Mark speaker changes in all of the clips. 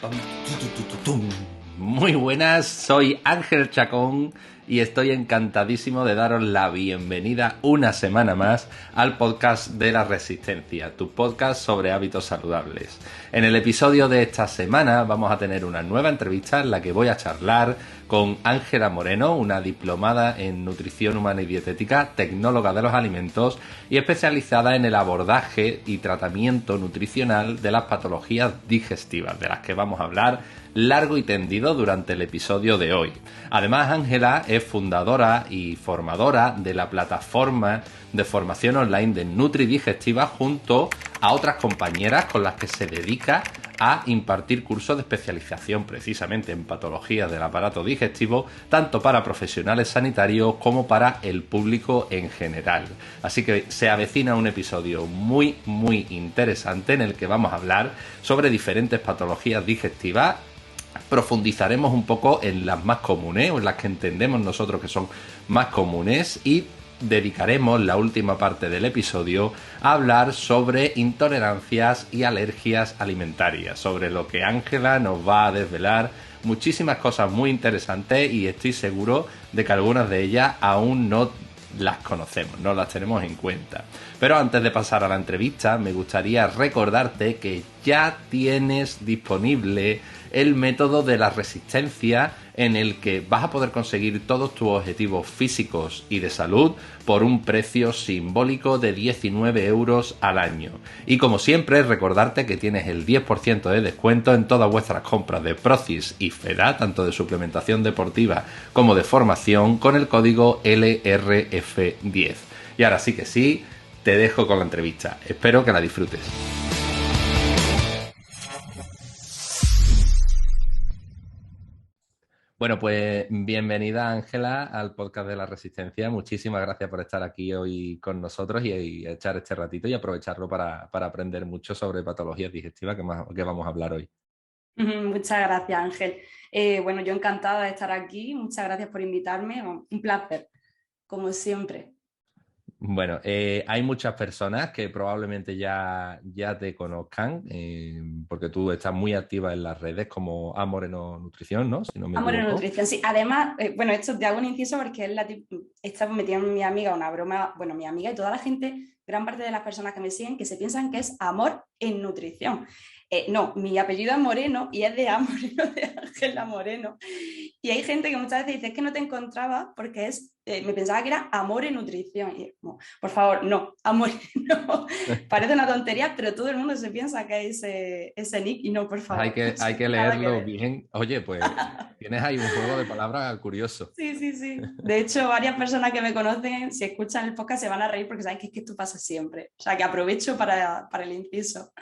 Speaker 1: pam, tum. Muy buenas, soy Ángel Chacón y estoy encantadísimo de daros la bienvenida una semana más al podcast de la Resistencia, tu podcast sobre hábitos saludables. En el episodio de esta semana vamos a tener una nueva entrevista en la que voy a charlar con Ángela Moreno, una diplomada en nutrición humana y dietética, tecnóloga de los alimentos y especializada en el abordaje y tratamiento nutricional de las patologías digestivas, de las que vamos a hablar largo y tendido durante el episodio de hoy. Además, Ángela es fundadora y formadora de la plataforma de formación online de NutriDigestiva junto a otras compañeras con las que se dedica a impartir cursos de especialización precisamente en patologías del aparato digestivo, tanto para profesionales sanitarios como para el público en general. Así que se avecina un episodio muy interesante en el que vamos a hablar sobre diferentes patologías digestivas. Profundizaremos un poco en las más comunes o en las que entendemos nosotros que son más comunes y dedicaremos la última parte del episodio a hablar sobre intolerancias y alergias alimentarias, sobre lo que Ángela nos va a desvelar muchísimas cosas muy interesantes y estoy seguro de que algunas de ellas aún no las conocemos, no las tenemos en cuenta. Pero antes de pasar a la entrevista, me gustaría recordarte que ya tienes disponible el método de la resistencia en el que vas a poder conseguir todos tus objetivos físicos y de salud por un precio simbólico de 19 euros al año. Y como siempre, recordarte que tienes el 10% de descuento en todas vuestras compras de Procis y FEDA, tanto de suplementación deportiva como de formación, con el código LRF10. Y ahora sí que sí, te dejo con la entrevista. Espero que la disfrutes. Bueno, pues bienvenida Ángela al podcast de la Resistencia. Muchísimas gracias por estar aquí hoy con nosotros y echar este ratito y aprovecharlo para aprender mucho sobre patologías digestivas que vamos a hablar hoy.
Speaker 2: Muchas gracias, Ángel. Bueno, yo encantada de estar aquí. Muchas gracias por invitarme. Un placer, como siempre.
Speaker 1: Bueno, hay muchas personas que probablemente ya te conozcan, porque tú estás muy activa en las redes como A Moreno Nutrición, ¿no? Si no me
Speaker 2: Amor en
Speaker 1: equivoco.
Speaker 2: nutrición, sí. Además, bueno, esto te hago un inciso porque esta metida en mi amiga una broma, bueno, mi amiga y toda la gente, gran parte de las personas que me siguen, que se piensan que es amor en nutrición. No, mi apellido es Moreno y es de A Moreno, de Ángela Moreno. Y hay gente que muchas veces dice, es que no te encontraba porque me pensaba que era amor en nutrición. Y como, por favor, no, amor no. Parece una tontería, pero todo el mundo se piensa que es ese nick y no, por favor.
Speaker 1: Hay que
Speaker 2: Nada que
Speaker 1: leerlo
Speaker 2: ver.
Speaker 1: bien. Oye, pues tienes ahí un juego de palabras curioso.
Speaker 2: Sí, sí, sí. De hecho, varias personas que me conocen, si escuchan el podcast, se van a reír porque saben que es que esto pasa siempre. O sea, que aprovecho para el inciso.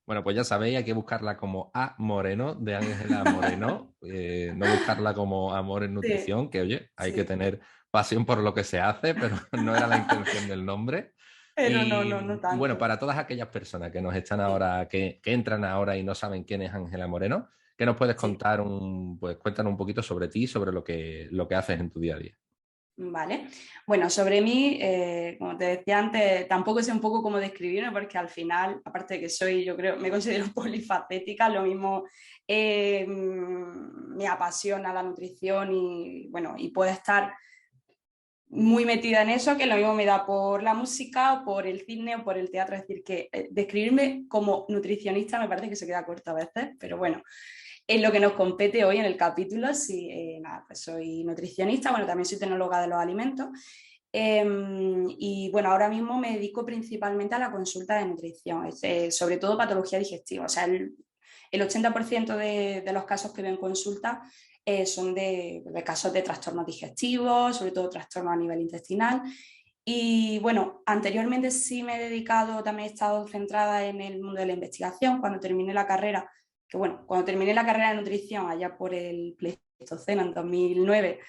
Speaker 1: Bueno, pues ya sabéis, hay que buscarla como A Moreno, de Ángela Moreno, no buscarla como Amor en
Speaker 2: Sí,
Speaker 1: Nutrición, que oye, hay que
Speaker 2: sí.
Speaker 1: tener pasión por lo que se hace, pero no era la intención del nombre.
Speaker 2: Pero no
Speaker 1: Y bueno,
Speaker 2: tanto.
Speaker 1: para todas aquellas personas que nos están
Speaker 2: Sí,
Speaker 1: ahora, que entran ahora y no saben quién es Ángela Moreno, ¿qué nos puedes
Speaker 2: sí.
Speaker 1: contar? Pues cuéntanos un poquito sobre ti, sobre lo que haces en tu día a día.
Speaker 2: Vale. Bueno, sobre mí, como te decía antes, tampoco sé un poco cómo describirme, porque al final, aparte de que soy, yo creo, me considero polifacética, lo mismo me apasiona la nutrición y bueno, y puedo estar muy metida en eso, que lo mismo me da por la música, o por el cine, o por el teatro. Es decir, que describirme como nutricionista me parece que se queda corto a veces, pero bueno, es lo que nos compete hoy en el capítulo. Sí, nada, pues soy nutricionista, bueno, también soy tecnóloga de los alimentos. Y bueno, ahora mismo me dedico principalmente a la consulta de nutrición, sobre todo patología digestiva. O sea, el 80% de los casos que veo en consulta son de casos de trastornos digestivos, sobre todo trastornos a nivel intestinal. Y bueno, anteriormente sí me he dedicado, también he estado centrada en el mundo de la investigación. Cuando terminé la carrera, que bueno, cuando terminé la carrera de nutrición allá por el Pleistoceno en 2009,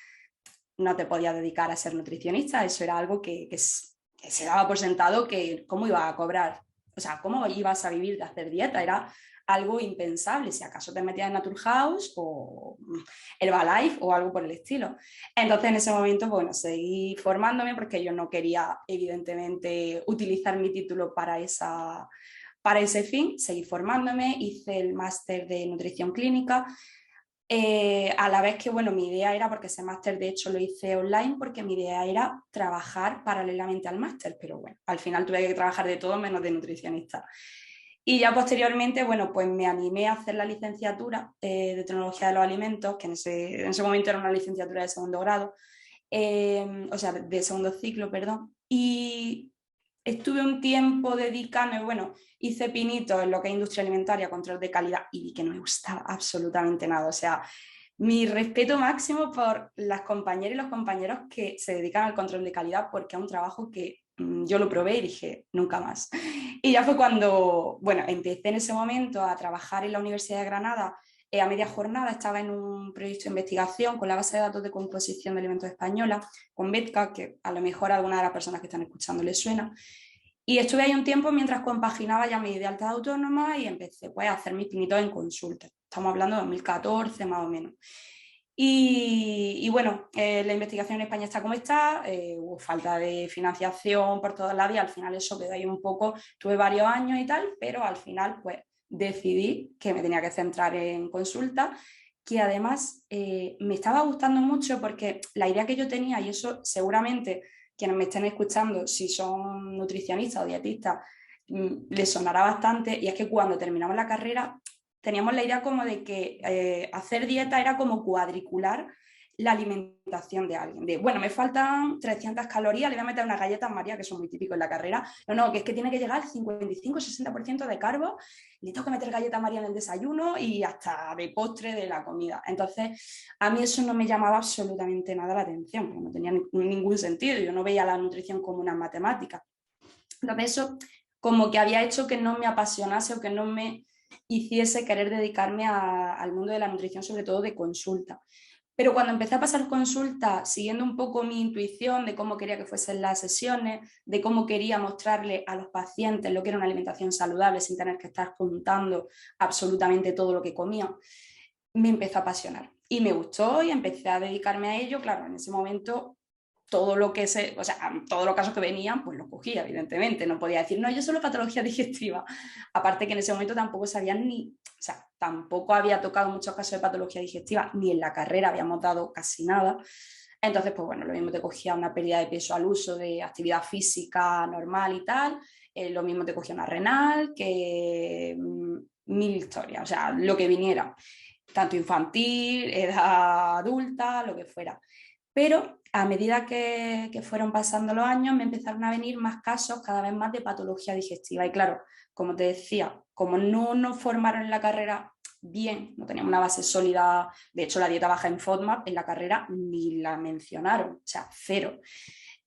Speaker 2: no te podías dedicar a ser nutricionista. Eso era algo que se daba por sentado, que cómo iba a cobrar, o sea, cómo ibas a vivir de hacer dieta, era algo impensable, si acaso te metías en Naturhaus o Herbalife o algo por el estilo. Entonces en ese momento, bueno, seguí formándome porque yo no quería evidentemente utilizar mi título para ese fin seguí formándome, hice el máster de nutrición clínica. A la vez que, bueno, mi idea era, porque ese máster de hecho lo hice online, porque mi idea era trabajar paralelamente al máster, pero bueno, al final tuve que trabajar de todo menos de nutricionista. Y ya posteriormente, bueno, pues me animé a hacer la licenciatura de tecnología de los alimentos, que en ese momento era una licenciatura de segundo grado, o sea, de segundo ciclo, perdón, y estuve un tiempo dedicándome, bueno, hice pinitos en lo que es industria alimentaria, control de calidad, y vi que no me gustaba absolutamente nada. O sea, mi respeto máximo por las compañeras y los compañeros que se dedican al control de calidad, porque es un trabajo que yo lo probé y dije, nunca más. Y ya fue cuando, bueno, empecé en ese momento a trabajar en la Universidad de Granada. A media jornada estaba en un proyecto de investigación con la base de datos de composición de alimentos española, con Betka, que a lo mejor a alguna de las personas que están escuchando les suena. Y estuve ahí un tiempo mientras compaginaba ya mi de alta autónoma y empecé pues, a hacer mis pinitos en consulta. Estamos hablando de 2014 más o menos. Y bueno, la investigación en España está como está, hubo falta de financiación por todas las vías, al final eso quedó ahí un poco, tuve varios años y tal, pero al final pues decidí que me tenía que centrar en consulta, que además me estaba gustando mucho porque la idea que yo tenía, y eso seguramente quienes me estén escuchando, si son nutricionistas o dietistas, les sonará bastante, y es que cuando terminamos la carrera teníamos la idea como de que hacer dieta era como cuadricular la alimentación de alguien. De, bueno, me faltan 300 calorías, le voy a meter unas galletas María, que son muy típicos en la carrera. No, que es que tiene que llegar al 55-60% de carbo, le tengo que meter galletas María en el desayuno y hasta de postre de la comida. Entonces, a mí eso no me llamaba absolutamente nada la atención, porque no tenía ningún sentido. Yo no veía la nutrición como una matemática. Entonces, eso como que había hecho que no me apasionase o que no me hiciese querer dedicarme al mundo de la nutrición, sobre todo de consulta. Pero cuando empecé a pasar consulta, siguiendo un poco mi intuición de cómo quería que fuesen las sesiones, de cómo quería mostrarle a los pacientes lo que era una alimentación saludable sin tener que estar contando absolutamente todo lo que comía, me empezó a apasionar. Y me gustó y empecé a dedicarme a ello. Claro, en ese momento todo lo que o sea, todos los casos que venían, pues los cogía, evidentemente. No podía decir, no, yo solo patología digestiva. Aparte que en ese momento tampoco sabían o sea, tampoco había tocado muchos casos de patología digestiva, ni en la carrera habíamos dado casi nada. Entonces, pues bueno, lo mismo te cogía una pérdida de peso al uso de actividad física normal y tal, lo mismo te cogía una renal, que mil historias, o sea, lo que viniera, tanto infantil, edad adulta, lo que fuera. Pero a medida que fueron pasando los años, me empezaron a venir más casos cada vez más de patología digestiva. Y claro, como te decía, como no nos formaron en la carrera bien, no teníamos una base sólida, de hecho la dieta baja en FODMAP en la carrera ni la mencionaron, o sea, cero.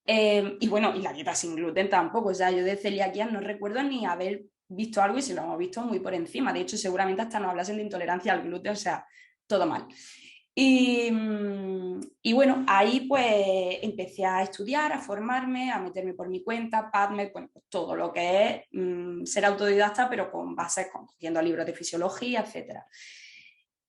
Speaker 2: Y bueno, y la dieta sin gluten tampoco, o sea, yo de celiaquía no recuerdo ni haber visto algo, y si lo hemos visto muy por encima, de hecho seguramente hasta nos hablasen de intolerancia al gluten, o sea, todo mal. Y bueno, ahí pues empecé a estudiar, a formarme, a meterme por mi cuenta, PubMed, bueno, pues todo lo que es ser autodidacta, pero con bases, cogiendo libros de fisiología, etc.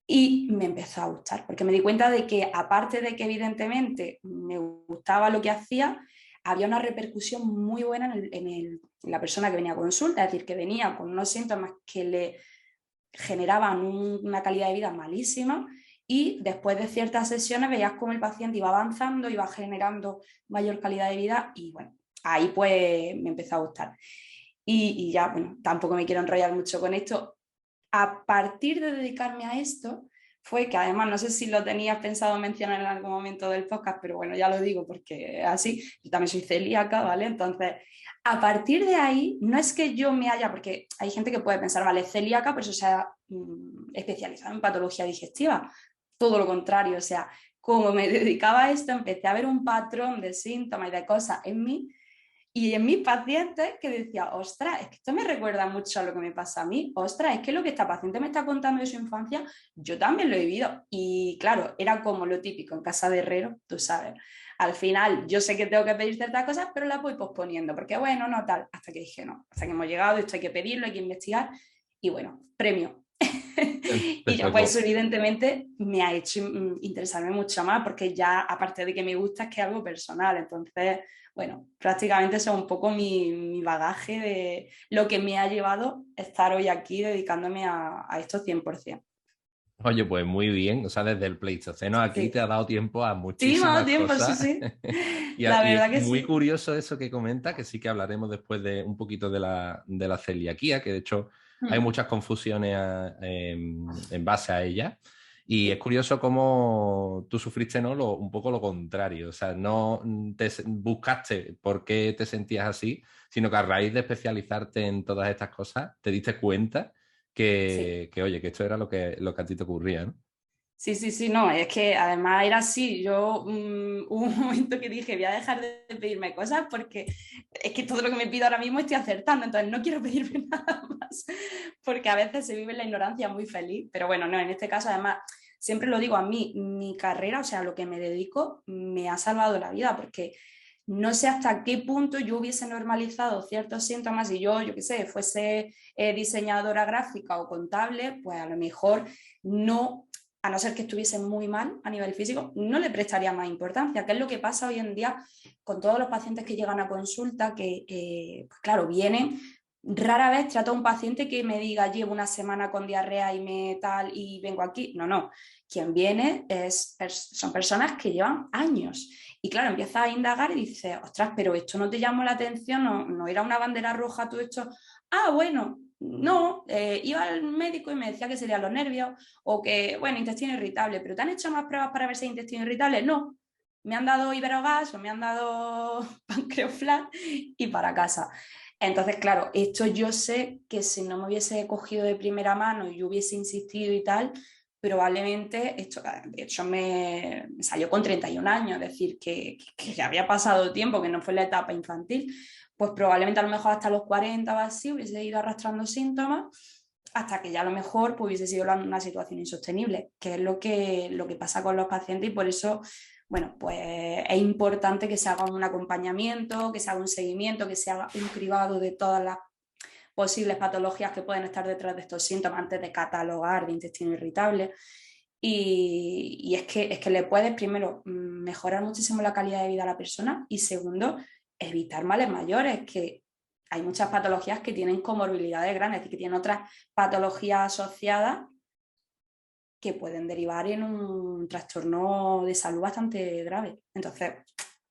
Speaker 2: Y me empezó a gustar, porque me di cuenta de que aparte de que evidentemente me gustaba lo que hacía, había una repercusión muy buena en la persona que venía a consulta, es decir, que venía con unos síntomas que le generaban una calidad de vida malísima, y después de ciertas sesiones veías cómo el paciente iba avanzando, iba generando mayor calidad de vida, y bueno, ahí pues me empezó a gustar. Y ya, bueno, tampoco me quiero enrollar mucho con esto. A partir de dedicarme a esto, fue que además, no sé si lo tenías pensado mencionar en algún momento del podcast, pero bueno, ya lo digo porque así, yo también soy celíaca, ¿vale? Entonces, a partir de ahí, no es que yo me haya, porque hay gente que puede pensar, vale, celíaca, pero eso se ha especializado en patología digestiva. Todo lo contrario, o sea, como me dedicaba a esto, empecé a ver un patrón de síntomas y de cosas en mí y en mis pacientes, que decía, ostras, es que esto me recuerda mucho a lo que me pasa a mí, ostras, es que lo que esta paciente me está contando de su infancia, yo también lo he vivido. Y claro, era como lo típico en casa de herrero, tú sabes. Al final, yo sé que tengo que pedir ciertas cosas, pero las voy posponiendo, porque bueno, no tal, hasta que dije, no, hasta que hemos llegado, esto hay que pedirlo, hay que investigar, y bueno, premio. Y ya pues eso evidentemente me ha hecho interesarme mucho más, porque ya aparte de que me gusta, es que es algo personal. Entonces, bueno, prácticamente eso es un poco mi bagaje de lo que me ha llevado a estar hoy aquí dedicándome a esto 100%.
Speaker 1: Oye, pues muy bien, o sea, desde el Pleistoceno aquí te
Speaker 2: Sí,
Speaker 1: ha dado tiempo a
Speaker 2: sí, me ha dado
Speaker 1: muchísimas
Speaker 2: tiempo, sí,
Speaker 1: cosas.
Speaker 2: sí.
Speaker 1: Y,
Speaker 2: La
Speaker 1: y es
Speaker 2: verdad que
Speaker 1: muy
Speaker 2: sí.
Speaker 1: curioso eso que comenta, que sí que hablaremos después de un poquito de la celiaquía, que de hecho hay
Speaker 2: Mm,
Speaker 1: muchas confusiones en base a ella. Y es
Speaker 2: sí.
Speaker 1: curioso cómo tú sufriste, ¿no? Un poco lo contrario. O sea, no buscaste por qué te sentías así, sino que a raíz de especializarte en todas estas cosas, te diste cuenta
Speaker 2: Sí.
Speaker 1: oye, que esto era lo que a ti te ocurría, ¿no?
Speaker 2: Sí, sí, sí, no, es que además era así. Yo hubo un momento que dije, voy a dejar de pedirme cosas porque es que todo lo que me pido ahora mismo estoy acertando, entonces no quiero pedirme nada más, porque a veces se vive en la ignorancia muy feliz, pero bueno, no, en este caso además, siempre lo digo, a mí, mi carrera, o sea, lo que me dedico, me ha salvado la vida, porque no sé hasta qué punto yo hubiese normalizado ciertos síntomas y yo qué sé, fuese diseñadora gráfica o contable, pues a lo mejor no, a no ser que estuviese muy mal a nivel físico, no le prestaría más importancia, que es lo que pasa hoy en día con todos los pacientes que llegan a consulta, que, pues claro, vienen. Rara vez trato a un paciente que me diga llevo una semana con diarrea y me tal y vengo aquí. No, no. Quien viene son personas que llevan años. Y claro, empieza a indagar y dice, ostras, pero esto no te llamó la atención, no era una bandera roja todo esto. Ah, bueno, no, iba al médico y me decía que serían los nervios o que, bueno, intestino irritable, pero ¿te han hecho más pruebas para ver si hay intestino irritable? No, me han dado Iberogás o me han dado Pancreoflac y para casa. Entonces, claro, esto yo sé que si no me hubiese cogido de primera mano y yo hubiese insistido y tal, probablemente, esto, de hecho me salió con 31 años, es decir, que ya había pasado tiempo, que no fue la etapa infantil, pues probablemente a lo mejor hasta los 40 o así hubiese ido arrastrando síntomas hasta que ya a lo mejor pues, hubiese sido una situación insostenible, que es lo que pasa con los pacientes y por eso, bueno, pues es importante que se haga un acompañamiento, que se haga un seguimiento, que se haga un cribado de todas las posibles patologías que pueden estar detrás de estos síntomas antes de catalogar de intestino irritable. Y es que le puedes, primero, mejorar muchísimo la calidad de vida a la persona y segundo, evitar males mayores, que hay muchas patologías que tienen comorbilidades grandes, es decir, que tienen otras patologías asociadas que pueden derivar en un trastorno de salud bastante grave. Entonces,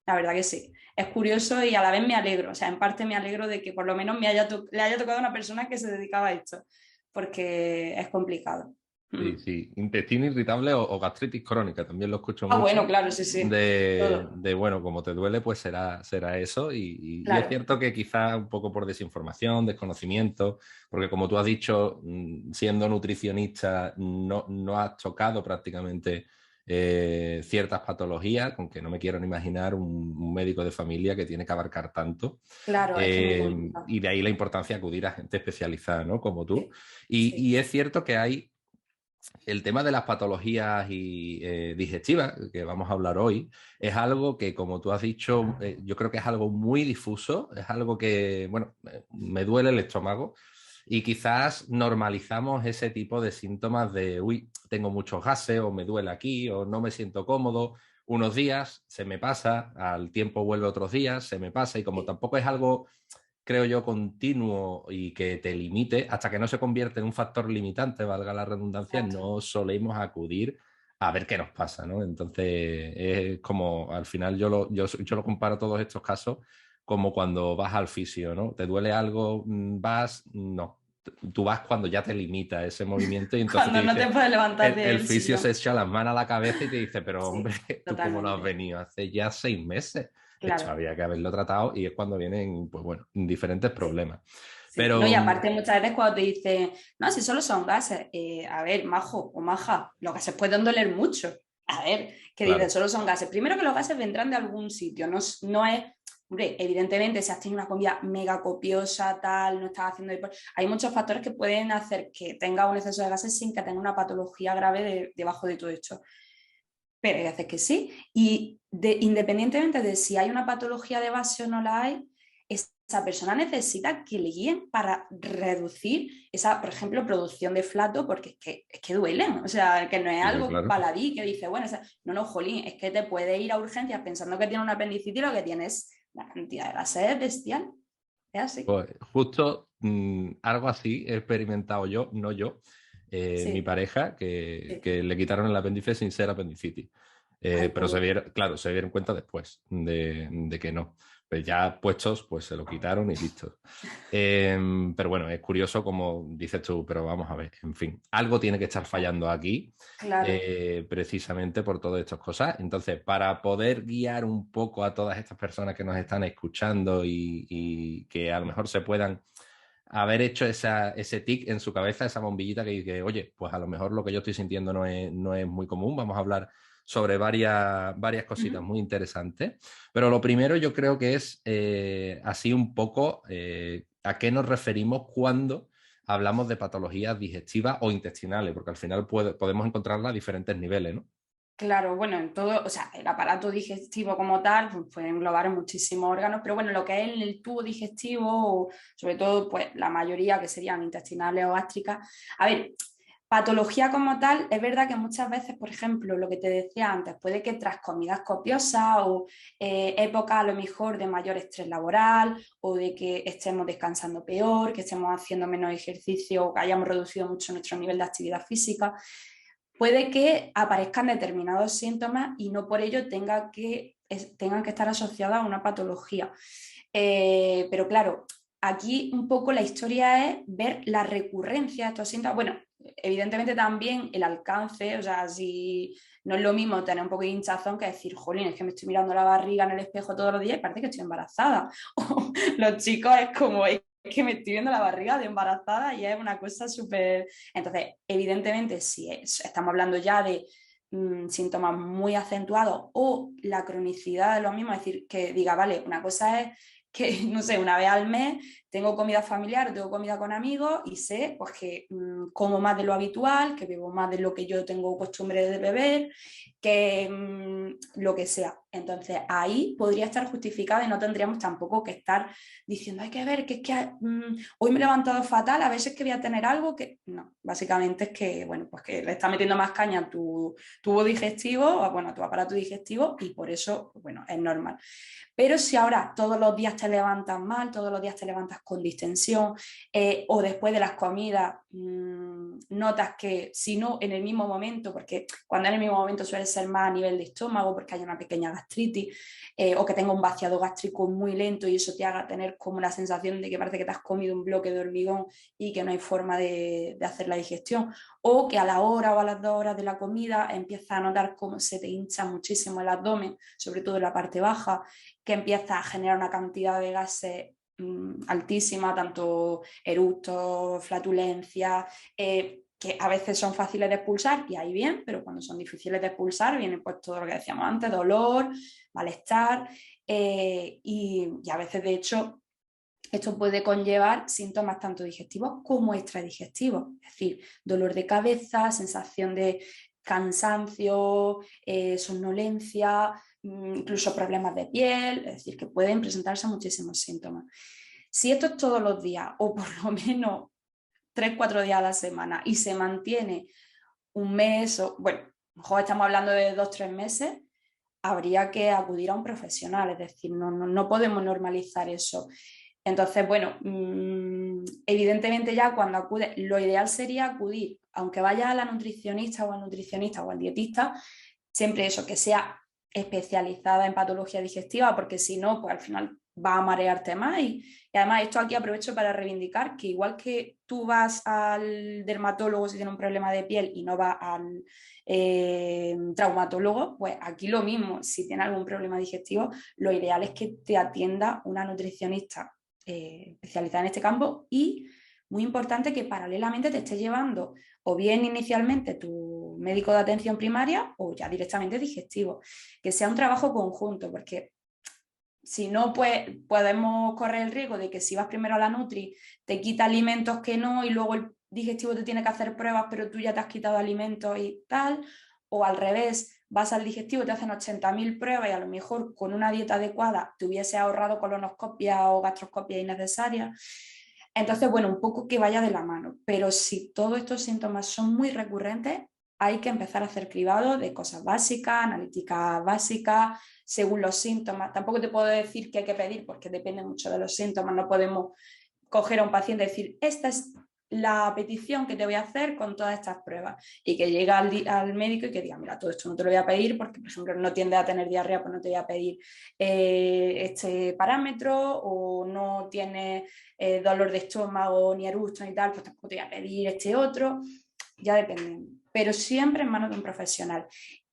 Speaker 2: la verdad que sí, es curioso y a la vez me alegro, o sea, en parte me alegro de que por lo menos le haya tocado a una persona que se dedicaba a esto, porque es complicado.
Speaker 1: Sí, sí. Intestino irritable o gastritis crónica, también lo escucho
Speaker 2: Ah, bueno,
Speaker 1: mucho.
Speaker 2: claro, sí, sí, todo,
Speaker 1: Bueno, como te duele, pues será eso. Y es
Speaker 2: claro,
Speaker 1: cierto que quizá un poco por desinformación, desconocimiento, porque como tú has dicho, siendo nutricionista, no has tocado prácticamente ciertas patologías, con que no me quiero ni imaginar un médico de familia que tiene que abarcar tanto.
Speaker 2: claro, es que es muy complicado.
Speaker 1: Y de ahí la importancia de acudir a gente especializada, ¿no? Como tú.
Speaker 2: Sí, sí,
Speaker 1: Y es cierto que hay el tema de las patologías digestivas, que vamos a hablar hoy, es algo que, como tú has dicho, yo creo que es algo muy difuso, es algo que, bueno, me duele el estómago y quizás normalizamos ese tipo de síntomas de, uy, tengo muchos gases o me duele aquí o no me siento cómodo. Unos días se me pasa, al tiempo vuelve otros días, se me pasa y como
Speaker 2: sí,
Speaker 1: tampoco es algo creo yo, continuo y que te limite, hasta que no se convierte en un factor limitante, valga la redundancia,
Speaker 2: exacto.
Speaker 1: no solemos acudir a ver qué nos pasa, ¿no? Entonces, es como, al final yo lo comparo todos estos casos como cuando vas al fisio, ¿no? ¿Te duele algo? ¿Vas? No. Tú vas cuando ya te limita ese movimiento y entonces te
Speaker 2: Cuando no te
Speaker 1: dice,
Speaker 2: puedes levantar
Speaker 1: el
Speaker 2: del
Speaker 1: fisio se
Speaker 2: sillón.
Speaker 1: echa las manos a la cabeza y te dice, pero hombre,
Speaker 2: Sí,
Speaker 1: ¿tú cómo no has
Speaker 2: totalmente,
Speaker 1: venido? Hace ya 6 meses. Esto
Speaker 2: claro.
Speaker 1: había que haberlo tratado y es cuando vienen, pues bueno, diferentes
Speaker 2: Sí.
Speaker 1: problemas.
Speaker 2: Sí, no, y
Speaker 1: Pero,
Speaker 2: aparte muchas veces cuando te dicen, no, si solo son gases, a ver, majo o maja, los gases pueden doler mucho. A ver, que dicen,
Speaker 1: claro,
Speaker 2: solo son gases. Primero que los gases vendrán de algún sitio, no es, hombre, evidentemente si has tenido una comida mega copiosa, tal, no estás haciendo deporte, hay muchos factores que pueden hacer que tenga un exceso de gases sin que tenga una patología grave debajo de todo esto. Pero hay veces que sí. Y independientemente de si hay una patología de base o no la hay, esa persona necesita que le guíen para reducir esa, por ejemplo, producción de flato, porque es que duelen. O sea, que no es
Speaker 1: hombre,
Speaker 2: algo
Speaker 1: claro.
Speaker 2: baladí que dice, bueno, no, no, jolín, es que te puede ir a urgencias pensando que tiene una apendicitis y lo que tienes la cantidad de gases es bestial. Es así.
Speaker 1: Pues justo algo así he experimentado yo, no yo, mi
Speaker 2: Sí,
Speaker 1: pareja,
Speaker 2: sí.
Speaker 1: que le quitaron el apéndice sin ser apendicitis.
Speaker 2: Ay,
Speaker 1: Pero se
Speaker 2: pobre.
Speaker 1: vieron, claro, se dieron cuenta después de que no. Pues ya puestos, pues se lo quitaron y listo. Pero bueno, es curioso como dices tú, pero vamos a ver, en fin, algo tiene que estar fallando aquí,
Speaker 2: Claro.
Speaker 1: precisamente por todas estas cosas. Entonces, para poder guiar un poco a todas estas personas que nos están escuchando y que a lo mejor se puedan haber hecho ese tic en su cabeza, esa bombillita que dice, oye, pues a lo mejor lo que yo estoy sintiendo no es muy común, vamos a hablar sobre varias cositas
Speaker 2: Ujú.
Speaker 1: muy interesantes. Pero lo primero yo creo que es así un poco a qué nos referimos cuando hablamos de patologías digestivas o intestinales, porque al final podemos encontrarlas a diferentes niveles, ¿no?
Speaker 2: Claro, bueno, en todo, o sea, el aparato digestivo como tal, pues, puede englobar muchísimos órganos, pero bueno, lo que es el tubo digestivo, o sobre todo, pues la mayoría que serían intestinales o gástricas. A ver, patología como tal, es verdad que muchas veces, por ejemplo, lo que te decía antes, puede que tras comidas copiosas o épocas a lo mejor de mayor estrés laboral o de que estemos descansando peor, que estemos haciendo menos ejercicio o que hayamos reducido mucho nuestro nivel de actividad física, puede que aparezcan determinados síntomas y no por ello tengan que estar asociados a una patología. Pero claro, aquí un poco la historia es ver la recurrencia de estos síntomas. Bueno, evidentemente también el alcance, o sea, si no es lo mismo tener un poco de hinchazón que decir, jolín, es que me estoy mirando la barriga en el espejo todos los días y parece que estoy embarazada. O los chicos es como, es que me estoy viendo la barriga de embarazada y es una cosa súper... Entonces, evidentemente, si estamos hablando ya de síntomas muy acentuados o la cronicidad de los mismos, es decir, que diga, vale, una cosa es que, no sé, una vez al mes tengo comida familiar, tengo comida con amigos y sé pues, que como más de lo habitual, que bebo más de lo que yo tengo costumbre de beber, que lo que sea. Entonces ahí podría estar justificado y no tendríamos tampoco que estar diciendo, hay que ver, que es que hoy me he levantado fatal, a veces que voy a tener algo que... No, básicamente es que, bueno, pues que le está metiendo más caña a tu tubo digestivo, o bueno, a tu aparato digestivo y por eso, bueno, es normal. Pero si ahora todos los días te levantas mal, todos los días te levantas con distensión o después de las comidas notas que si no en el mismo momento, porque cuando en el mismo momento suele ser más a nivel de estómago porque hay una pequeña gastritis o que tenga un vaciado gástrico muy lento y eso te haga tener como la sensación de que parece que te has comido un bloque de hormigón y que no hay forma de hacer la digestión, o que a la hora o a las 2 horas de la comida empiezas a notar cómo se te hincha muchísimo el abdomen, sobre todo en la parte baja, que empieza a generar una cantidad de gases altísima, tanto eructos, flatulencias, que a veces son fáciles de expulsar y ahí bien, pero cuando son difíciles de expulsar viene pues todo lo que decíamos antes, dolor, malestar y a veces de hecho esto puede conllevar síntomas tanto digestivos como extradigestivos, es decir, dolor de cabeza, sensación de cansancio, somnolencia, incluso problemas de piel, es decir, que pueden presentarse muchísimos síntomas. Si esto es todos los días o por lo menos 3, 4 días a la semana y se mantiene un mes, o bueno, mejor estamos hablando de 2, 3 meses, habría que acudir a un profesional, es decir, no podemos normalizar eso. Entonces, bueno, evidentemente ya cuando acude, lo ideal sería acudir, aunque vaya a la nutricionista o al nutricionista o al dietista, siempre eso, que sea especializada en patología digestiva, porque si no, pues al final va a marearte más. Y además esto aquí aprovecho para reivindicar que igual que tú vas al dermatólogo si tienes un problema de piel y no vas al traumatólogo, pues aquí lo mismo, si tienes algún problema digestivo, lo ideal es que te atienda una nutricionista especializada en este campo y muy importante que paralelamente te esté llevando o bien inicialmente tu médico de atención primaria o ya directamente digestivo, que sea un trabajo conjunto, porque si no, pues podemos correr el riesgo de que si vas primero a la Nutri, te quita alimentos que no y luego el digestivo te tiene que hacer pruebas, pero tú ya te has quitado alimentos y tal, o al revés, vas al digestivo, te hacen 80.000 pruebas y a lo mejor con una dieta adecuada te hubiese ahorrado colonoscopia o gastroscopia innecesarias. Entonces, bueno, un poco que vaya de la mano, pero si todos estos síntomas son muy recurrentes, hay que empezar a hacer cribado de cosas básicas, analíticas básicas, según los síntomas. Tampoco te puedo decir qué hay que pedir porque depende mucho de los síntomas. No podemos coger a un paciente y decir, esta es la petición que te voy a hacer con todas estas pruebas, y que llegue al médico y que diga, mira, todo esto no te lo voy a pedir porque, por ejemplo, no tiende a tener diarrea, pues no te voy a pedir este parámetro, o no tiene dolor de estómago ni eructo ni tal, pues tampoco te voy a pedir este otro. Ya depende, pero siempre en manos de un profesional.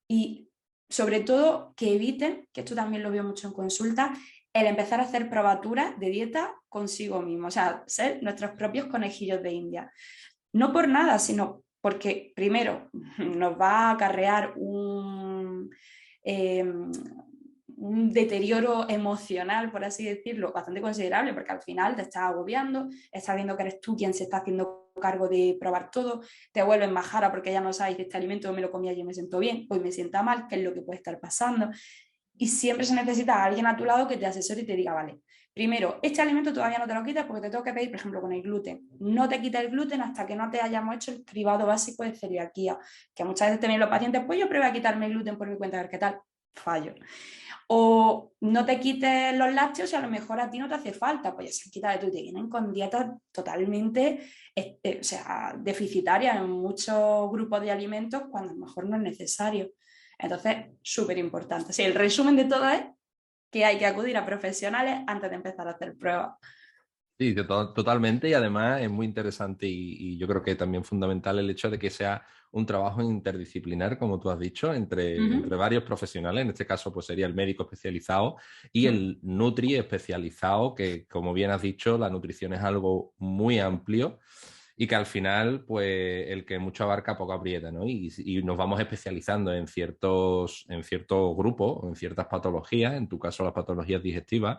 Speaker 2: Y sobre todo que eviten, que esto también lo veo mucho en consulta, el empezar a hacer probaturas de dieta consigo mismo, o sea, ser nuestros propios conejillos de India. No por nada, sino porque primero nos va a acarrear un deterioro emocional, por así decirlo, bastante considerable, porque al final te estás agobiando, estás viendo que eres tú quien se está haciendo cargo de probar todo, te vuelves majara porque ya no sabes si este alimento me lo comía yo y me siento bien, hoy me sienta mal, qué es lo que puede estar pasando. Y siempre se necesita a alguien a tu lado que te asesore y te diga, vale, primero, este alimento todavía no te lo quitas porque te tengo que pedir, por ejemplo, con el gluten. No te quita el gluten hasta que no te hayamos hecho el cribado básico de celiaquía, que muchas veces también los pacientes, pues yo pruebo a quitarme el gluten por mi cuenta, a ver qué tal, fallo. O no te quites los lácteos y a lo mejor a ti no te hace falta, pues ya se quita de tú, te vienen con dietas totalmente o sea, deficitarias en muchos grupos de alimentos cuando a lo mejor no es necesario. Entonces, súper importante. Sí, el resumen de todo es que hay que acudir a profesionales antes de empezar a hacer pruebas.
Speaker 1: Sí, totalmente, y además es muy interesante y yo creo que también fundamental el hecho de que sea un trabajo interdisciplinar, como tú has dicho, entre varios profesionales. En este caso, pues sería el médico especializado y el nutri especializado, que como bien has dicho, la nutrición es algo muy amplio y que al final, pues el que mucho abarca, poco aprieta, ¿no? Y nos vamos especializando en ciertos grupos o en ciertas patologías, en tu caso las patologías digestivas.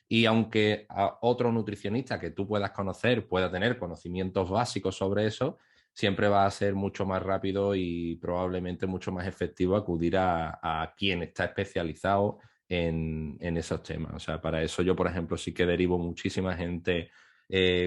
Speaker 1: Y aunque a otro nutricionista que tú puedas conocer pueda tener conocimientos básicos sobre eso, siempre va a ser mucho más rápido y probablemente mucho más efectivo acudir a quien está especializado en esos temas. O sea, para eso yo, por ejemplo, sí que derivo muchísima gente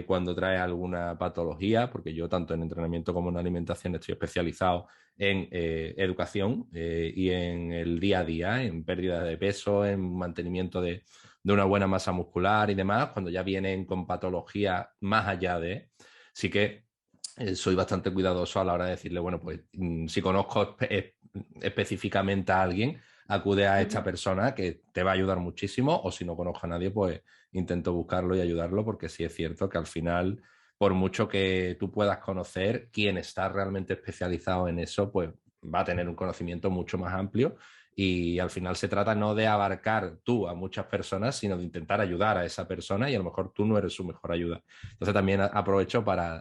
Speaker 1: cuando trae alguna patología, porque yo tanto en entrenamiento como en alimentación estoy especializado en educación y en el día a día, en pérdida de peso, en mantenimiento de una buena masa muscular y demás, cuando ya vienen con patología más allá de, sí que soy bastante cuidadoso a la hora de decirle, bueno, pues si conozco específicamente a alguien, acude a esta persona que te va a ayudar muchísimo, o si no conozco a nadie, pues intento buscarlo y ayudarlo, porque sí es cierto que al final, por mucho que tú puedas conocer, quien está realmente especializado en eso, pues va a tener un conocimiento mucho más amplio. Y al final se trata no de abarcar tú a muchas personas, sino de intentar ayudar a esa persona, y a lo mejor tú no eres su mejor ayuda. Entonces también aprovecho para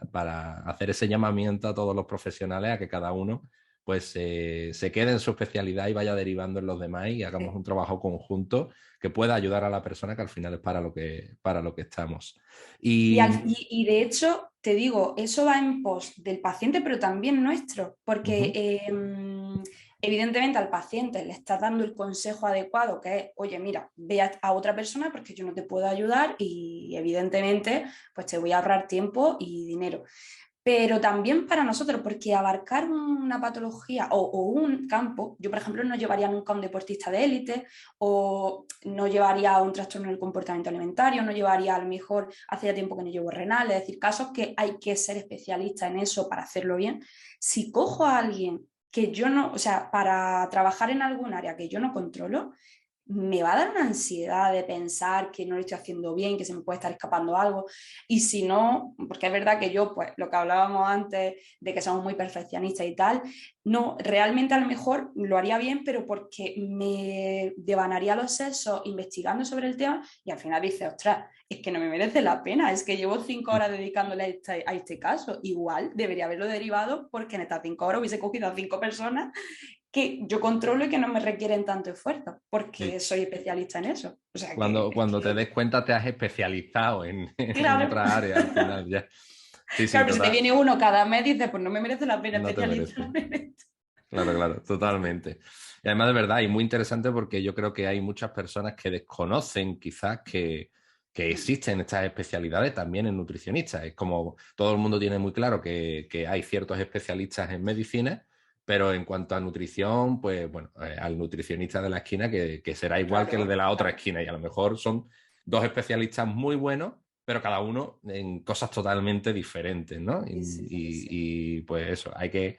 Speaker 1: hacer ese llamamiento a todos los profesionales a que cada uno pues se quede en su especialidad y vaya derivando en los demás y hagamos un trabajo conjunto que pueda ayudar a la persona, que al final es para lo que estamos.
Speaker 2: Y,
Speaker 1: Y
Speaker 2: y de hecho, te digo, eso va en pos del paciente, pero también nuestro, porque evidentemente al paciente le estás dando el consejo adecuado, que es, oye, mira, ve a otra persona porque yo no te puedo ayudar y evidentemente pues te voy a ahorrar tiempo y dinero. Pero también para nosotros, porque abarcar una patología o un campo, yo por ejemplo no llevaría nunca a un deportista de élite, o no llevaría a un trastorno del comportamiento alimentario, no llevaría a lo mejor, hace ya tiempo que no llevo renal, es decir, casos que hay que ser especialista en eso para hacerlo bien. Si cojo a alguien que yo no, o sea, para trabajar en algún área que yo no controlo, me va a dar una ansiedad de pensar que no lo estoy haciendo bien, que se me puede estar escapando algo. Y si no, porque es verdad que yo, pues lo que hablábamos antes de que somos muy perfeccionistas y tal, no, realmente a lo mejor lo haría bien, pero porque me devanaría los sesos investigando sobre el tema y al final dice, ostras, es que no me merece la pena, es que llevo 5 horas dedicándole a este caso. Igual debería haberlo derivado porque en estas 5 horas hubiese cogido a 5 personas que yo controlo y que no me requieren tanto esfuerzo, porque
Speaker 1: sí,
Speaker 2: soy especialista en eso. O sea que,
Speaker 1: cuando te des cuenta te has especializado en
Speaker 2: claro,
Speaker 1: otra área al final ya. Sí, sí,
Speaker 2: claro, pero si te
Speaker 1: total.
Speaker 2: viene uno cada mes, dices, pues no me merece la pena
Speaker 1: No te merece.
Speaker 2: especializarme en esto.
Speaker 1: Claro, claro, totalmente. Y además de verdad, y muy interesante porque yo creo que hay muchas personas que desconocen quizás que existen estas especialidades también en nutricionistas. Es como todo el mundo tiene muy claro que hay ciertos especialistas en medicina, Pero en cuanto a nutrición, pues bueno, al nutricionista de la esquina que será igual que el de la otra esquina y a lo mejor son dos especialistas muy buenos, pero cada uno en cosas totalmente diferentes, ¿no?
Speaker 2: Sí, sí, sí, sí.
Speaker 1: Y, pues eso, hay que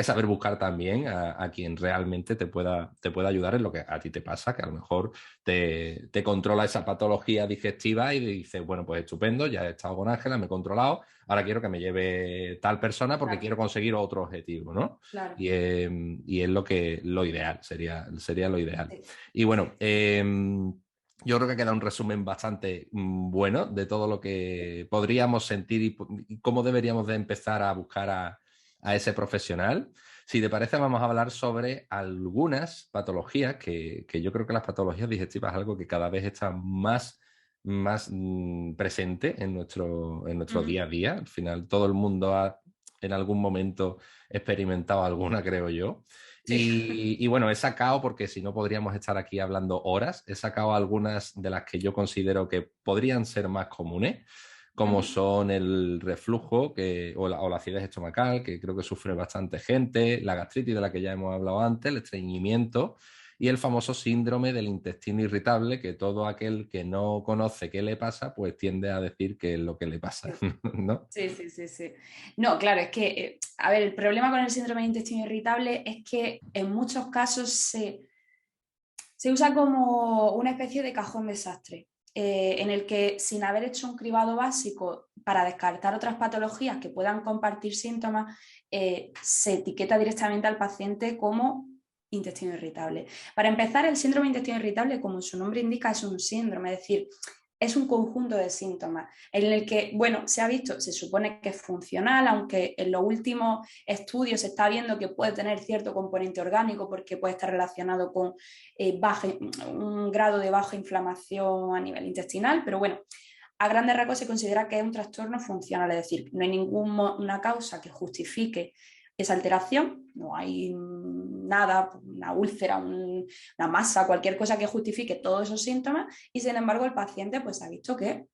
Speaker 1: saber buscar también a quien realmente te pueda ayudar en lo que a ti te pasa, que a lo mejor te controla esa patología digestiva y dices, bueno, pues estupendo, ya he estado con Ángela, me he controlado, ahora quiero que me lleve tal persona porque
Speaker 2: Claro,
Speaker 1: quiero conseguir otro objetivo, ¿no?
Speaker 2: claro.
Speaker 1: Y es lo ideal, sería lo ideal.
Speaker 2: Sí,
Speaker 1: Y bueno,
Speaker 2: sí,
Speaker 1: yo creo que queda un resumen bastante bueno de todo lo que podríamos sentir y cómo deberíamos de empezar a buscar a ese profesional. Si te parece, vamos a hablar sobre algunas patologías que yo creo que las patologías digestivas es algo que cada vez está más presente en nuestro
Speaker 2: Ujú.
Speaker 1: día a día. Al final, todo el mundo ha en algún momento experimentado alguna, creo yo.
Speaker 2: Sí.
Speaker 1: Y bueno, he sacado, porque si no podríamos estar aquí hablando horas, he sacado algunas de las que yo considero que podrían ser más comunes, como
Speaker 2: Ujú.
Speaker 1: son el reflujo o la acidez estomacal, que creo que sufre bastante gente, la gastritis de la que ya hemos hablado antes, el estreñimiento y el famoso síndrome del intestino irritable, que todo aquel que no conoce qué le pasa, pues tiende a decir que es lo que le pasa,
Speaker 2: Sí.
Speaker 1: ¿no?
Speaker 2: Sí, sí, sí, sí. No, claro, es que, a ver, el problema con el síndrome de intestino irritable es que en muchos casos se usa como una especie de cajón desastre, en el que sin haber hecho un cribado básico para descartar otras patologías que puedan compartir síntomas, se etiqueta directamente al paciente como intestino irritable. Para empezar, el síndrome de intestino irritable, como su nombre indica, es un síndrome, es decir, es un conjunto de síntomas en el que, bueno, se ha visto, se supone que es funcional, aunque en los últimos estudios se está viendo que puede tener cierto componente orgánico porque puede estar relacionado con un grado de baja inflamación a nivel intestinal, pero bueno, a grandes rasgos se considera que es un trastorno funcional, es decir, no hay ninguna causa que justifique esa alteración, no hay nada, una úlcera, una masa, cualquier cosa que justifique todos esos síntomas y sin embargo el paciente pues ha visto que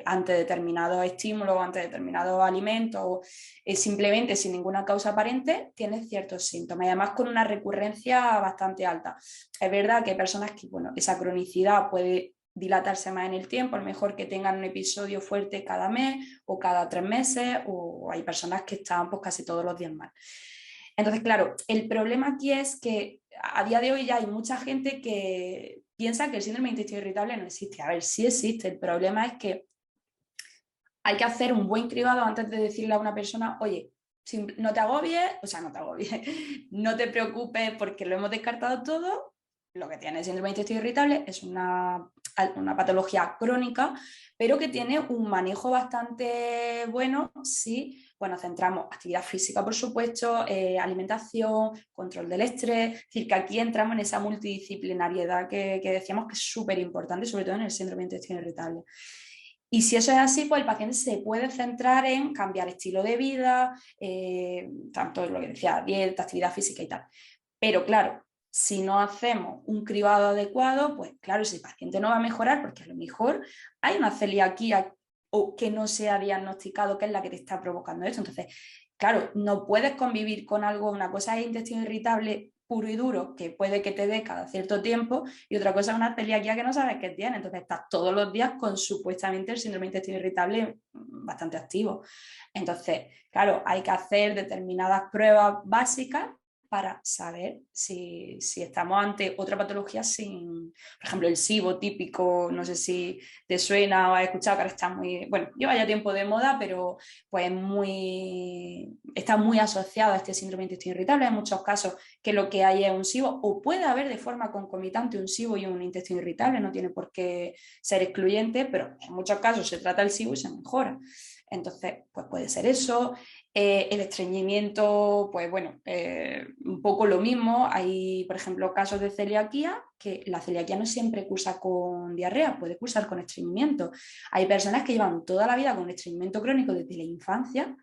Speaker 2: ante determinados estímulos, ante determinados alimentos, simplemente sin ninguna causa aparente, tiene ciertos síntomas y además con una recurrencia bastante alta. Es verdad que hay personas que, bueno, esa cronicidad puede dilatarse más en el tiempo, a lo mejor que tengan un episodio fuerte cada mes o cada 3 meses, o hay personas que están pues casi todos los días mal. Entonces, claro, el problema aquí es que a día de hoy ya hay mucha gente que piensa que el síndrome de intestino irritable no existe. A ver, sí existe. El problema es que hay que hacer un buen cribado antes de decirle a una persona, oye, no te agobies, o sea, no te agobies, no te preocupes porque lo hemos descartado todo. Lo que tiene el síndrome de intestino irritable es una patología crónica, pero que tiene un manejo bastante bueno si, bueno, centramos actividad física, por supuesto, alimentación, control del estrés, es decir, que aquí entramos en esa multidisciplinariedad que decíamos que es súper importante, sobre todo en el síndrome de intestino irritable. Y si eso es así, pues el paciente se puede centrar en cambiar estilo de vida, tanto lo que decía, dieta, actividad física y tal. Pero claro, si no hacemos un cribado adecuado, pues claro, ese paciente no va a mejorar porque a lo mejor hay una celiaquía o que no se ha diagnosticado, que es la que te está provocando esto. Entonces, claro, no puedes convivir con algo, una cosa es intestino irritable puro y duro, que puede que te dé cada cierto tiempo, y otra cosa es una celiaquía que no sabes qué tiene. Entonces estás todos los días con supuestamente el síndrome de intestino irritable bastante activo. Entonces, claro, hay que hacer determinadas pruebas básicas para saber si estamos ante otra patología sin, por ejemplo, el SIBO típico, no sé si te suena o has escuchado que ahora está muy, bueno, lleva ya tiempo de moda, pero pues está muy asociado a este síndrome de intestino irritable. En muchos casos que lo que hay es un SIBO, o puede haber de forma concomitante un SIBO y un intestino irritable, no tiene por qué ser excluyente, pero en muchos casos se trata el SIBO y se mejora. Entonces, pues puede ser eso. El estreñimiento, pues bueno, un poco lo mismo. Hay, por ejemplo, casos de celiaquía, que la celiaquía no siempre cursa con diarrea, puede cursar con estreñimiento. Hay personas que llevan toda la vida con estreñimiento crónico desde la infancia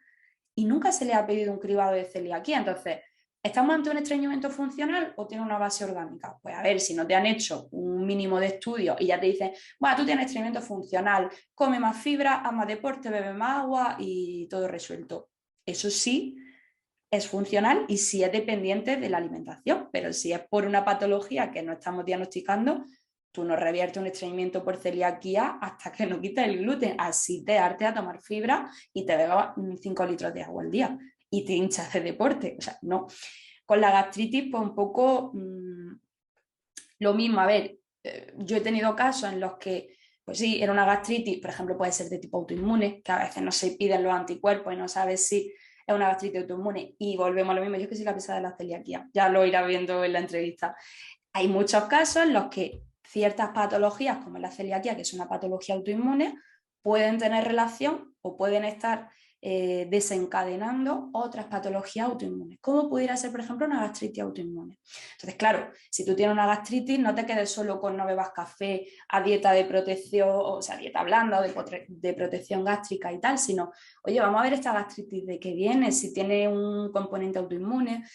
Speaker 2: y nunca se les ha pedido un cribado de celiaquía. Entonces, ¿estamos ante un estreñimiento funcional o tiene una base orgánica? Pues a ver, si no te han hecho un mínimo de estudio y ya te dicen, bueno, tú tienes estreñimiento funcional, come más fibra, haz más deporte, bebe más agua y todo resuelto. Eso sí, es funcional y si es dependiente de la alimentación, pero si es por una patología que no estamos diagnosticando, tú no reviertes un estreñimiento por celiaquía hasta que no quites el gluten. Así te hartes a tomar fibra y te bebas 5 litros de agua al día y te hinchas de deporte. O sea, no. Con la gastritis, pues un poco lo mismo. A ver, yo he tenido casos en los que, pues sí, era una gastritis, por ejemplo, puede ser de tipo autoinmune, que a veces no se piden los anticuerpos y no sabes si es una gastritis autoinmune. Y volvemos a lo mismo, yo es que soy la pesada de la celiaquía, ya lo irás viendo en la entrevista. Hay muchos casos en los que ciertas patologías, como la celiaquía, que es una patología autoinmune, pueden tener relación o pueden estar desencadenando otras patologías autoinmunes, como pudiera ser, por ejemplo, una gastritis autoinmune. Entonces, claro, si tú tienes una gastritis, no te quedes solo con no bebas café, a dieta de protección, o sea, dieta blanda o de protección gástrica y tal, sino, oye, vamos a ver esta gastritis de qué viene, si tiene un componente autoinmune,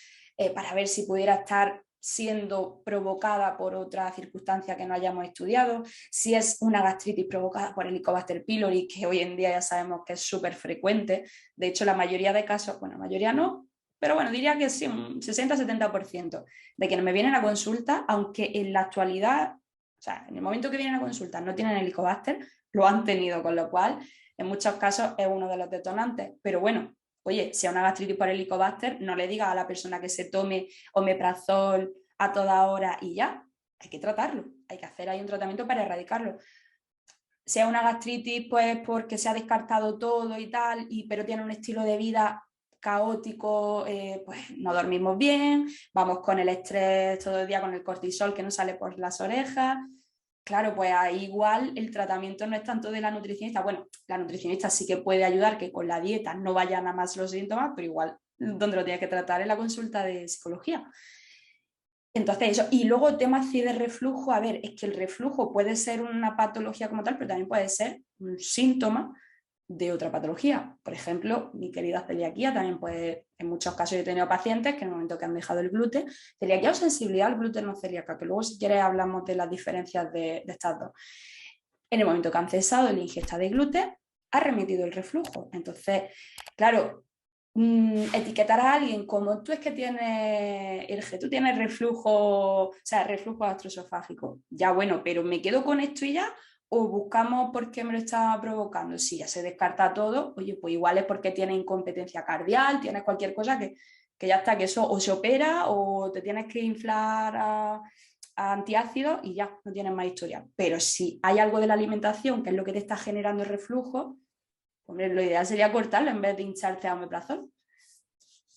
Speaker 2: para ver si pudiera estar siendo provocada por otra circunstancia que no hayamos estudiado, si es una gastritis provocada por Helicobacter pylori, que hoy en día ya sabemos que es súper frecuente. De hecho, la mayoría de casos, bueno, la mayoría no, pero bueno, diría que sí, un 60-70% de quienes me vienen a consulta, aunque en la actualidad, o sea, en el momento que vienen a consulta no tienen Helicobacter, lo han tenido, con lo cual en muchos casos es uno de los detonantes. Pero bueno, oye, si es una gastritis por Helicobacter, no le diga a la persona que se tome omeprazol a toda hora y ya. Hay que tratarlo, hay que hacer ahí un tratamiento para erradicarlo. Si es una gastritis, pues porque se ha descartado todo y tal, pero tiene un estilo de vida caótico, pues no dormimos bien, vamos con el estrés todo el día, con el cortisol que nos sale por las orejas. Claro, pues ahí igual el tratamiento no es tanto de la nutricionista. Bueno, la nutricionista sí que puede ayudar que con la dieta no vayan a más los síntomas, pero igual donde lo tiene que tratar es la consulta de psicología. Entonces, eso. Y luego el tema así de reflujo, a ver, es que el reflujo puede ser una patología como tal, pero también puede ser un síntoma de otra patología. Por ejemplo, mi querida celiaquía también puede, en muchos casos yo he tenido pacientes que en el momento que han dejado el gluten, celiaquía o sensibilidad al gluten no celíaca, que luego si quieres hablamos de las diferencias de estas dos. En el momento que han cesado la ingesta de gluten, ha remitido el reflujo. Entonces, claro, etiquetar a alguien como tú es que tienes, tú tienes reflujo, o sea, reflujo gastroesofágico. Ya bueno, pero me quedo con esto y ya, o buscamos por qué me lo está provocando. Si ya se descarta todo, oye, pues igual es porque tiene incompetencia cardial, tienes cualquier cosa que ya está, que eso o se opera o te tienes que inflar a antiácidos y ya no tienes más historia. Pero si hay algo de la alimentación que es lo que te está generando el reflujo, hombre, lo ideal sería cortarlo en vez de hincharte a omeprazol.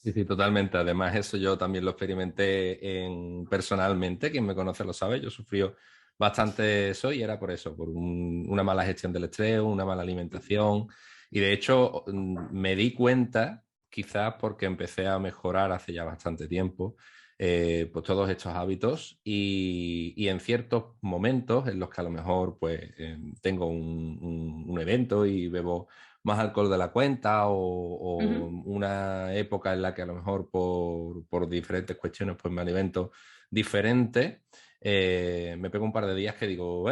Speaker 1: Sí, sí, totalmente. Además, eso yo también lo experimenté personalmente. Quien me conoce lo sabe. Yo sufrí bastante eso y era por eso, por una mala gestión del estrés, una mala alimentación. Y de hecho, me di cuenta, quizás porque empecé a mejorar hace ya bastante tiempo, pues todos estos hábitos y en ciertos momentos en los que a lo mejor pues tengo un evento y bebo más alcohol de la cuenta o una época en la que a lo mejor por diferentes cuestiones pues me alimento diferente, me pego un par de días que digo,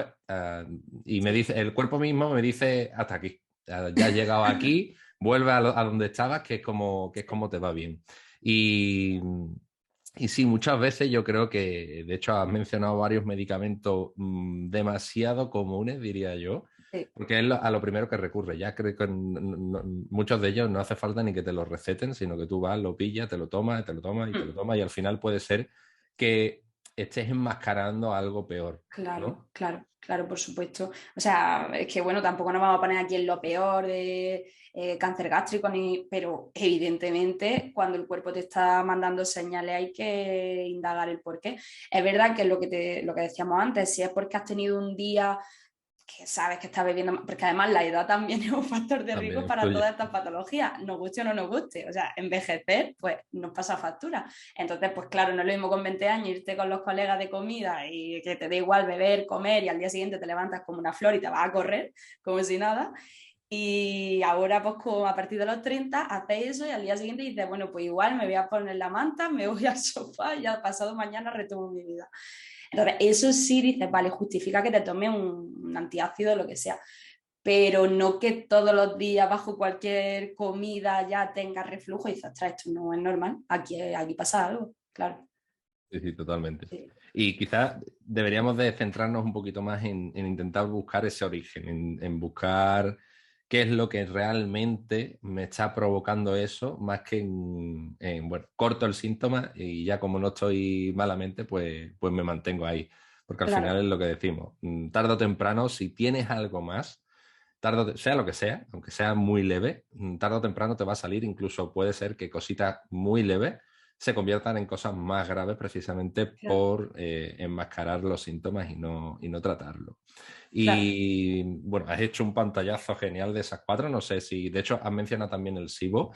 Speaker 1: y me dice, el cuerpo mismo me dice hasta aquí, ya has llegado aquí, vuelve a donde estabas, que es como te va bien. Y sí, muchas veces yo creo que, de hecho, has mencionado varios medicamentos demasiado comunes, diría yo,
Speaker 2: Sí.
Speaker 1: porque es a lo primero que recurre. Ya creo que muchos de ellos no hace falta ni que te los receten, sino que tú vas, lo pillas, te lo tomas, te lo tomas y te lo tomas, y al final puede ser que estés enmascarando algo peor, ¿no?
Speaker 2: Claro, claro, claro, por supuesto. O sea, es que bueno, tampoco nos vamos a poner aquí en lo peor de cáncer gástrico, pero evidentemente cuando el cuerpo te está mandando señales hay que indagar el por qué. Es verdad que lo que decíamos antes, si es porque has tenido un día que sabes que estás bebiendo, porque además la edad también es un factor de
Speaker 1: También
Speaker 2: riesgo para
Speaker 1: influye.
Speaker 2: todas estas patologías, nos guste o no nos guste, o sea, envejecer, pues nos pasa factura. Entonces, pues claro, no es lo mismo con 20 años irte con los colegas de comida y que te da igual beber, comer y al día siguiente te levantas como una flor y te vas a correr como si nada. Y ahora, pues como a partir de los 30, haces eso y al día siguiente dices, bueno, pues igual me voy a poner la manta, me voy al sofá y ya pasado mañana retomo mi vida. Entonces, eso sí dices, vale, justifica que te tome un antiácido o lo que sea. pero no que todos los días bajo cualquier comida ya tenga reflujo y dices, ostras, esto no es normal, aquí pasa algo, claro.
Speaker 1: Sí, sí, totalmente.
Speaker 2: Sí,
Speaker 1: Y quizás deberíamos de centrarnos un poquito más en intentar buscar ese origen, en buscar qué es lo que realmente me está provocando eso, más que bueno, corto el síntoma y ya como no estoy malamente, pues me mantengo ahí. Porque al final
Speaker 2: claro,
Speaker 1: es lo que decimos, tarde o temprano, si tienes algo más, sea lo que sea, aunque sea muy leve, tarde o temprano te va a salir, incluso puede ser que cositas muy leves se conviertan en cosas más graves precisamente
Speaker 2: claro,
Speaker 1: por enmascarar los síntomas y no tratarlo.
Speaker 2: claro.
Speaker 1: Y bueno, has hecho un pantallazo genial de esas cuatro, no sé si, de hecho, has mencionado también el SIBO,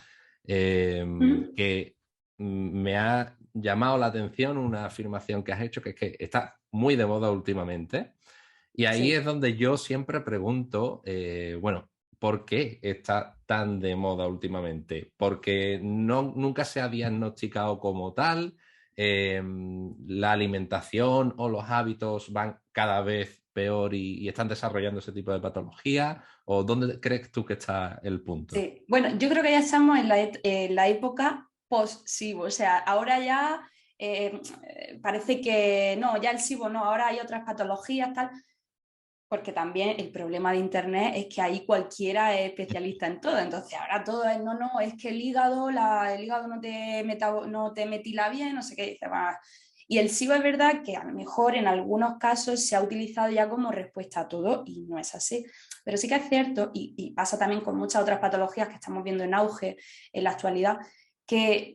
Speaker 2: Ujú.
Speaker 1: que me ha llamado la atención una afirmación que has hecho, que es que está muy de moda últimamente. Y ahí es
Speaker 2: Sí.
Speaker 1: donde yo siempre pregunto, bueno, ¿por qué está tan de moda últimamente? Porque nunca se ha diagnosticado como tal, la alimentación o los hábitos van cada vez peor y están desarrollando ese tipo de patología, ¿o dónde crees tú que está el punto?
Speaker 2: Sí, bueno, yo creo que ya estamos en la época post-SIBO, o sea, ahora ya parece que no, ya el SIBO no, ahora hay otras patologías, tal, porque también el problema de Internet es que ahí cualquiera es especialista en todo, entonces ahora todo es, no, no, es que el hígado, el hígado no te metila bien, no sé qué, dice, va. Y el SIBO es verdad que a lo mejor en algunos casos se ha utilizado ya como respuesta a todo y no es así. Pero sí que es cierto, y pasa también con muchas otras patologías que estamos viendo en auge en la actualidad, que,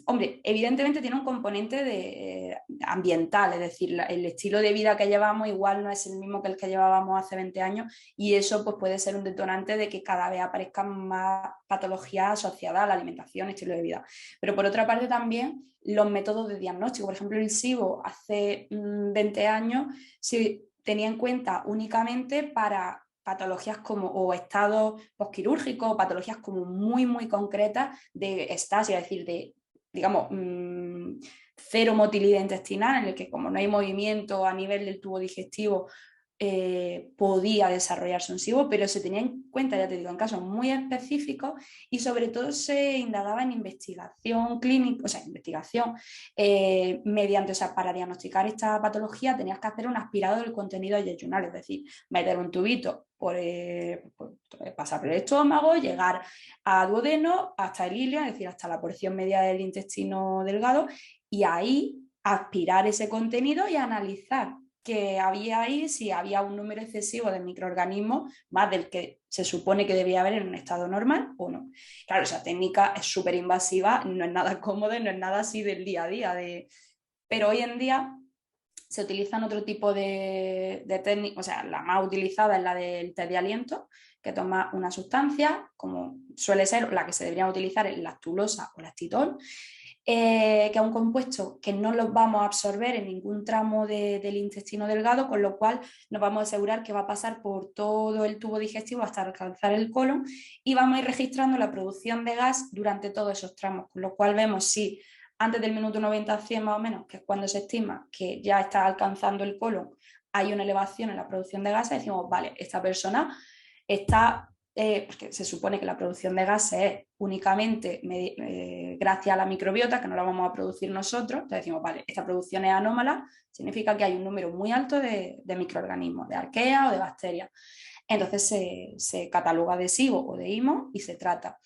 Speaker 2: hombre, evidentemente tiene un componente ambiental, es decir, el estilo de vida que llevamos igual no es el mismo que el que llevábamos hace 20 años y eso pues, puede ser un detonante de que cada vez aparezcan más patologías asociadas a la alimentación, estilo de vida. Pero por otra parte también los métodos de diagnóstico, por ejemplo, el SIBO hace 20 años se tenía en cuenta únicamente para patologías como o estados posquirúrgicos, patologías como muy, muy concretas de estasia, es decir, de, digamos, cero motilidad intestinal, en el que como no hay movimiento a nivel del tubo digestivo, podía desarrollarse un SIBO, pero se tenía en cuenta, ya te digo, en casos muy específicos y sobre todo se indagaba en investigación clínica, o sea, investigación mediante, o sea, para diagnosticar esta patología tenías que hacer un aspirado del contenido yeyunal, es decir, meter un tubito pasar por el estómago, llegar a duodeno, hasta el ilio, es decir, hasta la porción media del intestino delgado, y ahí aspirar ese contenido y analizar que había ahí, si había un número excesivo de microorganismos, más del que se supone que debía haber en un estado normal o no. Claro, esa técnica es súper invasiva, no es nada cómoda, no es nada así del día a día, pero hoy en día se utilizan otro tipo de técnicas, o sea, la más utilizada es la del test de aliento, que toma una sustancia, como suele ser la que se debería utilizar, es la lactulosa o lactitol, que es un compuesto que no lo vamos a absorber en ningún tramo del intestino delgado, con lo cual nos vamos a asegurar que va a pasar por todo el tubo digestivo hasta alcanzar el colon y vamos a ir registrando la producción de gas durante todos esos tramos, con lo cual vemos si antes del minuto 90 a 100 más o menos, que es cuando se estima que ya está alcanzando el colon, hay una elevación en la producción de gases, decimos, vale, esta persona está, porque se supone que la producción de gases es únicamente gracias a la microbiota, que no la vamos a producir nosotros, entonces decimos, vale, esta producción es anómala, significa que hay un número muy alto de microorganismos, de arqueas o de bacterias. Entonces se cataloga de SIBO o de IMO y se trata.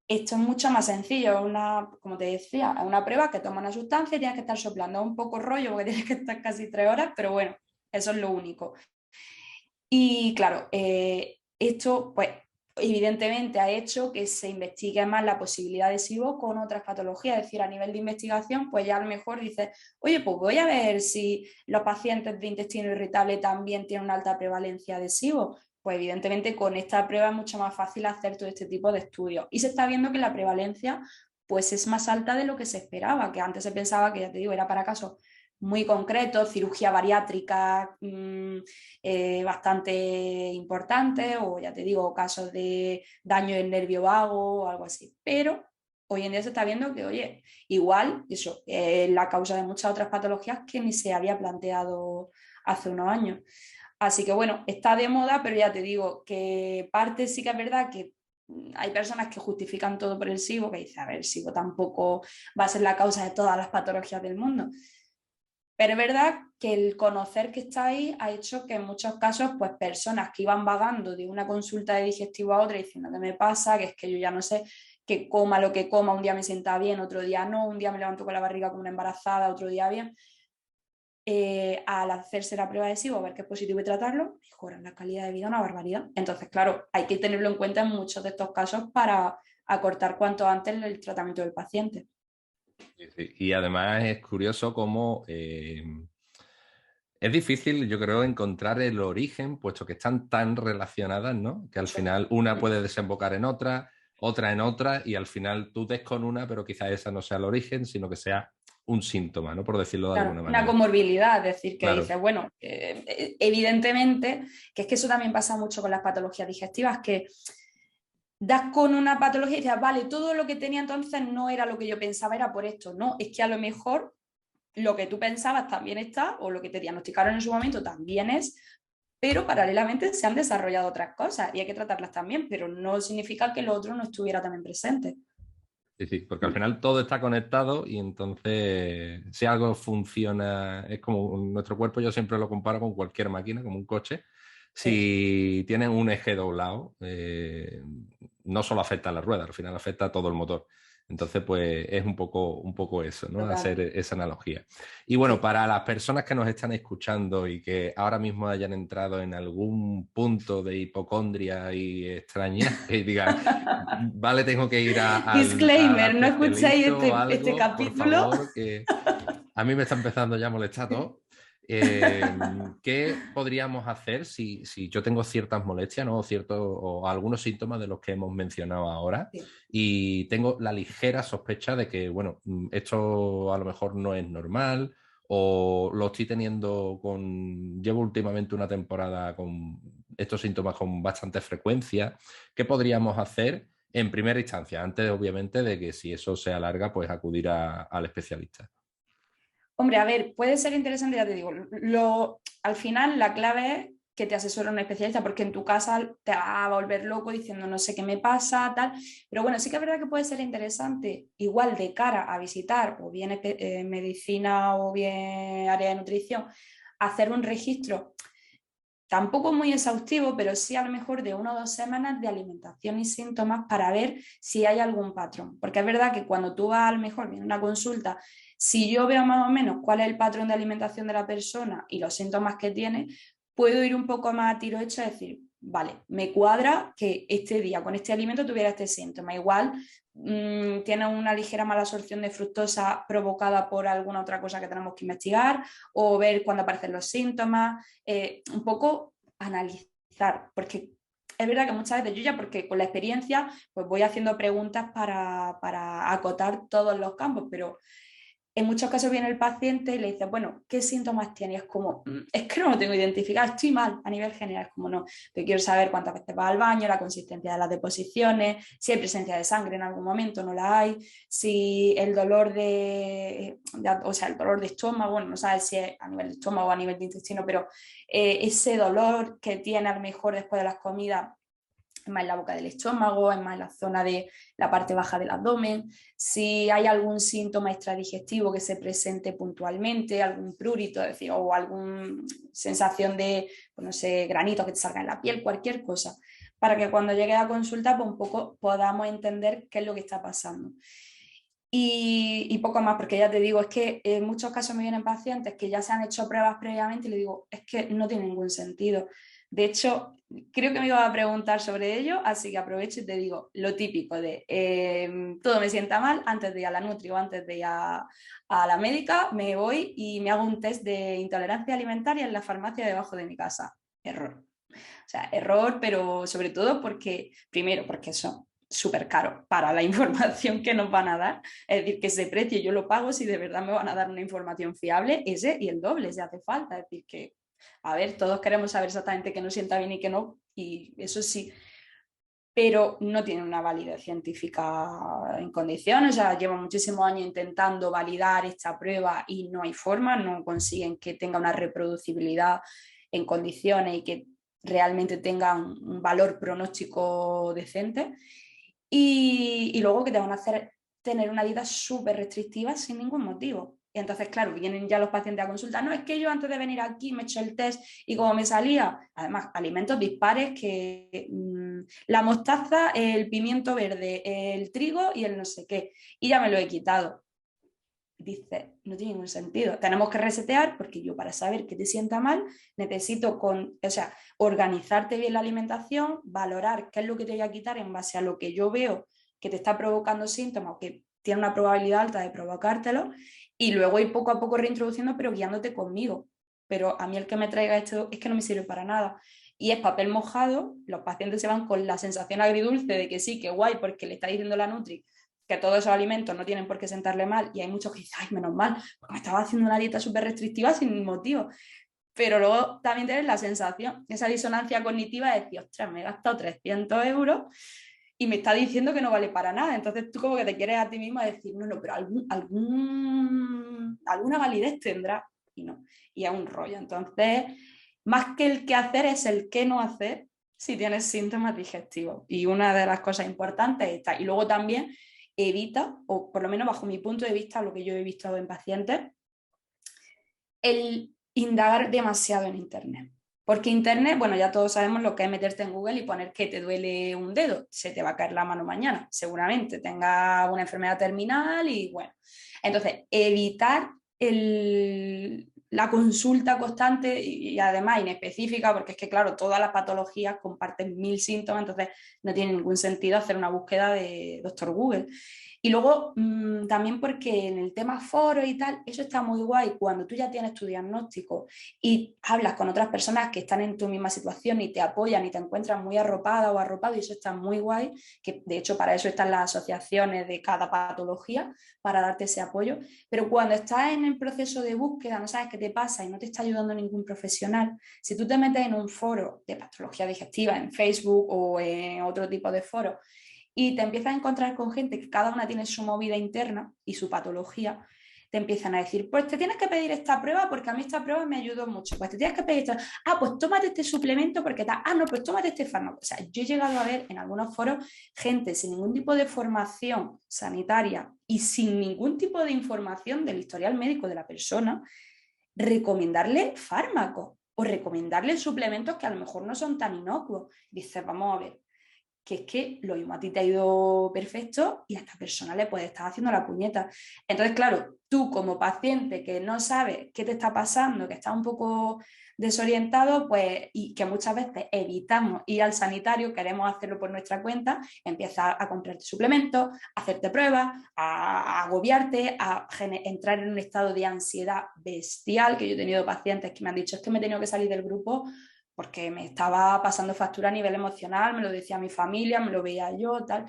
Speaker 2: Esto es mucho más sencillo, como te decía, es una prueba que toma una sustancia y tienes que estar soplando. Es un poco rollo porque tienes que estar casi 3 horas, pero bueno, eso es lo único. Y claro, esto pues evidentemente ha hecho que se investigue más la posibilidad de SIBO con otras patologías, es decir, a nivel de investigación, pues ya a lo mejor dices, oye, pues voy a ver si los pacientes de intestino irritable también tienen una alta prevalencia de SIBO. Pues evidentemente con esta prueba es mucho más fácil hacer todo este tipo de estudios. Y se está viendo que la prevalencia pues es más alta de lo que se esperaba, que antes se pensaba que, ya te digo, era para casos muy concretos, cirugía bariátrica bastante importantes, o ya te digo, casos de daño del nervio vago o algo así. Pero hoy en día se está viendo que, oye, igual eso es la causa de muchas otras patologías que ni se había planteado hace unos años. Así que bueno, está de moda, pero ya te digo que parte sí que es verdad que hay personas que justifican todo por el SIBO, que dicen, a ver, el SIBO tampoco va a ser la causa de todas las patologías del mundo. Pero es verdad que el conocer que está ahí ha hecho que en muchos casos, pues personas que iban vagando de una consulta de digestivo a otra diciendo que me pasa, que es que yo ya no sé, que coma lo que coma, un día me sienta bien, otro día no, un día me levanto con la barriga como una embarazada, otro día bien. Al hacerse la prueba de SIBO, ver que es positivo y tratarlo, mejoran la calidad de vida una barbaridad. Entonces, claro, hay que tenerlo en cuenta en muchos de estos casos para acortar cuanto antes el tratamiento del paciente.
Speaker 1: Sí, sí. Y además es curioso cómo es difícil, yo creo, encontrar el origen, puesto que están tan relacionadas, ¿no? Que al final una puede desembocar en otra, otra en otra, y al final tú des con una, pero quizás esa no sea el origen, sino que sea un síntoma, ¿no? Por decirlo de
Speaker 2: Claro,
Speaker 1: alguna
Speaker 2: una
Speaker 1: manera.
Speaker 2: comorbilidad, es decir, que
Speaker 1: Claro.
Speaker 2: dices, bueno, evidentemente, que es que eso también pasa mucho con las patologías digestivas, que das con una patología y dices, vale, todo lo que tenía entonces no era lo que yo pensaba, era por esto. No, es que a lo mejor lo que tú pensabas también está, o lo que te diagnosticaron en su momento también es, pero paralelamente se han desarrollado otras cosas y hay que tratarlas también, pero no significa que lo otro no estuviera también presente.
Speaker 1: Sí, sí, porque al final todo está conectado y entonces si algo funciona, es como nuestro cuerpo, yo siempre lo comparo con cualquier máquina, como un coche.
Speaker 2: Sí,
Speaker 1: Si tienen un eje doblado, no solo afecta a la rueda, al final afecta a todo el motor. Entonces, pues es un poco eso, ¿no?
Speaker 2: total.
Speaker 1: Hacer esa analogía. Y bueno,
Speaker 2: Sí.
Speaker 1: para las personas que nos están escuchando y que ahora mismo hayan entrado en algún punto de hipocondria y extraña, y digan, vale, tengo que ir al
Speaker 2: Disclaimer, no escuchéis
Speaker 1: especialista o
Speaker 2: este
Speaker 1: algo, por
Speaker 2: capítulo.
Speaker 1: favor, que a mí me está empezando ya a molestar todo. ¿Qué podríamos hacer si yo tengo ciertas molestias, ¿no? O algunos síntomas de los que hemos mencionado ahora
Speaker 2: Sí.
Speaker 1: y tengo la ligera sospecha de que, bueno, esto a lo mejor no es normal o lo estoy teniendo llevo últimamente una temporada con estos síntomas con bastante frecuencia? ¿Qué podríamos hacer en primera instancia, antes obviamente de que si eso se alarga, pues acudir al especialista?
Speaker 2: Hombre, a ver, puede ser interesante, ya te digo, al final la clave es que te asesore un especialista, porque en tu casa te va a volver loco diciendo no sé qué me pasa, tal. Pero bueno, sí que es verdad que puede ser interesante, igual de cara a visitar o bien medicina o bien área de nutrición, hacer un registro tampoco muy exhaustivo, pero sí a lo mejor de 1 o 2 semanas de alimentación y síntomas para ver si hay algún patrón. Porque es verdad que cuando tú vas a lo mejor en una consulta, si yo veo más o menos cuál es el patrón de alimentación de la persona y los síntomas que tiene, puedo ir un poco más a tiro hecho y decir, vale, me cuadra que este día con este alimento tuviera este síntoma. Igual tiene una ligera mala absorción de fructosa provocada por alguna otra cosa que tenemos que investigar o ver cuándo aparecen los síntomas, un poco analizar, porque es verdad que muchas veces yo ya, porque con la experiencia, pues voy haciendo preguntas para acotar todos los campos, pero en muchos casos viene el paciente y le dice, bueno, ¿qué síntomas tienes? Es como, es que no lo tengo identificado, estoy mal a nivel general, es como no, pero quiero saber cuántas veces vas al baño, la consistencia de las deposiciones, si hay presencia de sangre en algún momento, no la hay, si el dolor o sea, el dolor de estómago, bueno, no sabes si es a nivel de estómago o a nivel de intestino, pero ese dolor que tiene a lo mejor después de las comidas es más en la boca del estómago, es más en la zona de la parte baja del abdomen, si hay algún síntoma extradigestivo que se presente puntualmente, algún prurito, es decir, o alguna sensación de, pues no sé, granitos que te salgan en la piel, cualquier cosa, para que cuando llegue a consulta pues un poco podamos entender qué es lo que está pasando. Y poco más, porque ya te digo, es que en muchos casos me vienen pacientes que ya se han hecho pruebas previamente y le digo, es que no tiene ningún sentido. De hecho, creo que me iba a preguntar sobre ello, así que aprovecho y te digo lo típico de todo me sienta mal, antes de ir a la nutri o antes de ir a la médica, me voy y me hago un test de intolerancia alimentaria en la farmacia debajo de mi casa. Error. O sea, error, pero sobre todo porque, primero, porque son súper caros para la información que nos van a dar. Es decir, que ese precio yo lo pago si de verdad me van a dar una información fiable, ese y el doble si hace falta. Es decir, que, a ver, todos queremos saber exactamente qué nos sienta bien y qué no, y eso sí, pero no tiene una validez científica en condiciones. O sea, llevan muchísimos años intentando validar esta prueba y no hay forma, no consiguen que tenga una reproducibilidad en condiciones y que realmente tengan un valor pronóstico decente. Y luego que te van a hacer tener una dieta súper restrictiva sin ningún motivo. Y entonces, claro, vienen ya los pacientes a consultar. No, es que yo antes de venir aquí me he hecho el test y como me salía, además, alimentos dispares que la mostaza, el pimiento verde, el trigo y el no sé qué. Y ya me lo he quitado. Dice, no tiene ningún sentido. Tenemos que resetear porque yo para saber que te sienta mal necesito organizarte bien la alimentación, valorar qué es lo que te voy a quitar en base a lo que yo veo que te está provocando síntomas o que tiene una probabilidad alta de provocártelo y luego ir poco a poco reintroduciendo pero guiándote conmigo. Pero a mí el que me traiga esto es que no me sirve para nada. Y es papel mojado, los pacientes se van con la sensación agridulce de que sí, que guay, porque le está diciendo la Nutri que todos esos alimentos no tienen por qué sentarle mal y hay muchos que dicen, ay, menos mal, porque me estaba haciendo una dieta súper restrictiva sin motivo. Pero luego también tienes la sensación, esa disonancia cognitiva de decir, ostras, me he gastado 300 euros y me está diciendo que no vale para nada. Entonces tú como que te quieres a ti mismo decir, no, no, pero alguna validez tendrá. Y no, y es un rollo. Entonces, más que el qué hacer es el qué no hacer si tienes síntomas digestivos. Y una de las cosas importantes es esta. Y luego también evita, o por lo menos bajo mi punto de vista, lo que yo he visto en pacientes, el indagar demasiado en Internet. Porque Internet, bueno, ya todos sabemos lo que es meterte en Google y poner que te duele un dedo. Se te va a caer la mano mañana, seguramente. Tenga una enfermedad terminal y bueno. Entonces, evitar la consulta constante y además inespecífica, porque es que, claro, todas las patologías comparten 1000 síntomas, entonces no tiene ningún sentido hacer una búsqueda de doctor Google. Y luego también porque en el tema foro y tal, eso está muy guay cuando tú ya tienes tu diagnóstico y hablas con otras personas que están en tu misma situación y te apoyan y te encuentran muy arropada o arropado y eso está muy guay, que de hecho para eso están las asociaciones de cada patología, para darte ese apoyo. Pero cuando estás en el proceso de búsqueda, no sabes qué te pasa y no te está ayudando ningún profesional, si tú te metes en un foro de patología digestiva en Facebook o en otro tipo de foro y te empiezas a encontrar con gente que cada una tiene su movida interna y su patología, te empiezan a decir, pues te tienes que pedir esta prueba porque a mí esta prueba me ayudó mucho, pues te tienes que pedir esta, pues tómate este suplemento porque tal, no, pues tómate este fármaco. O sea, yo he llegado a ver en algunos foros gente sin ningún tipo de formación sanitaria y sin ningún tipo de información del historial médico de la persona, recomendarle fármacos o recomendarle suplementos que a lo mejor no son tan inocuos. Dices, vamos a ver, que es que lo mismo a ti te ha ido perfecto y a esta persona le puede estar haciendo la puñeta. Entonces, claro, tú como paciente que no sabes qué te está pasando, que está un poco desorientado, pues, y que muchas veces evitamos ir al sanitario, queremos hacerlo por nuestra cuenta, empiezas a comprarte suplementos, a hacerte pruebas, a agobiarte, a entrar en un estado de ansiedad bestial, que yo he tenido pacientes que me han dicho, es que me he tenido que salir del grupo porque me estaba pasando factura a nivel emocional, me lo decía mi familia, me lo veía yo, tal.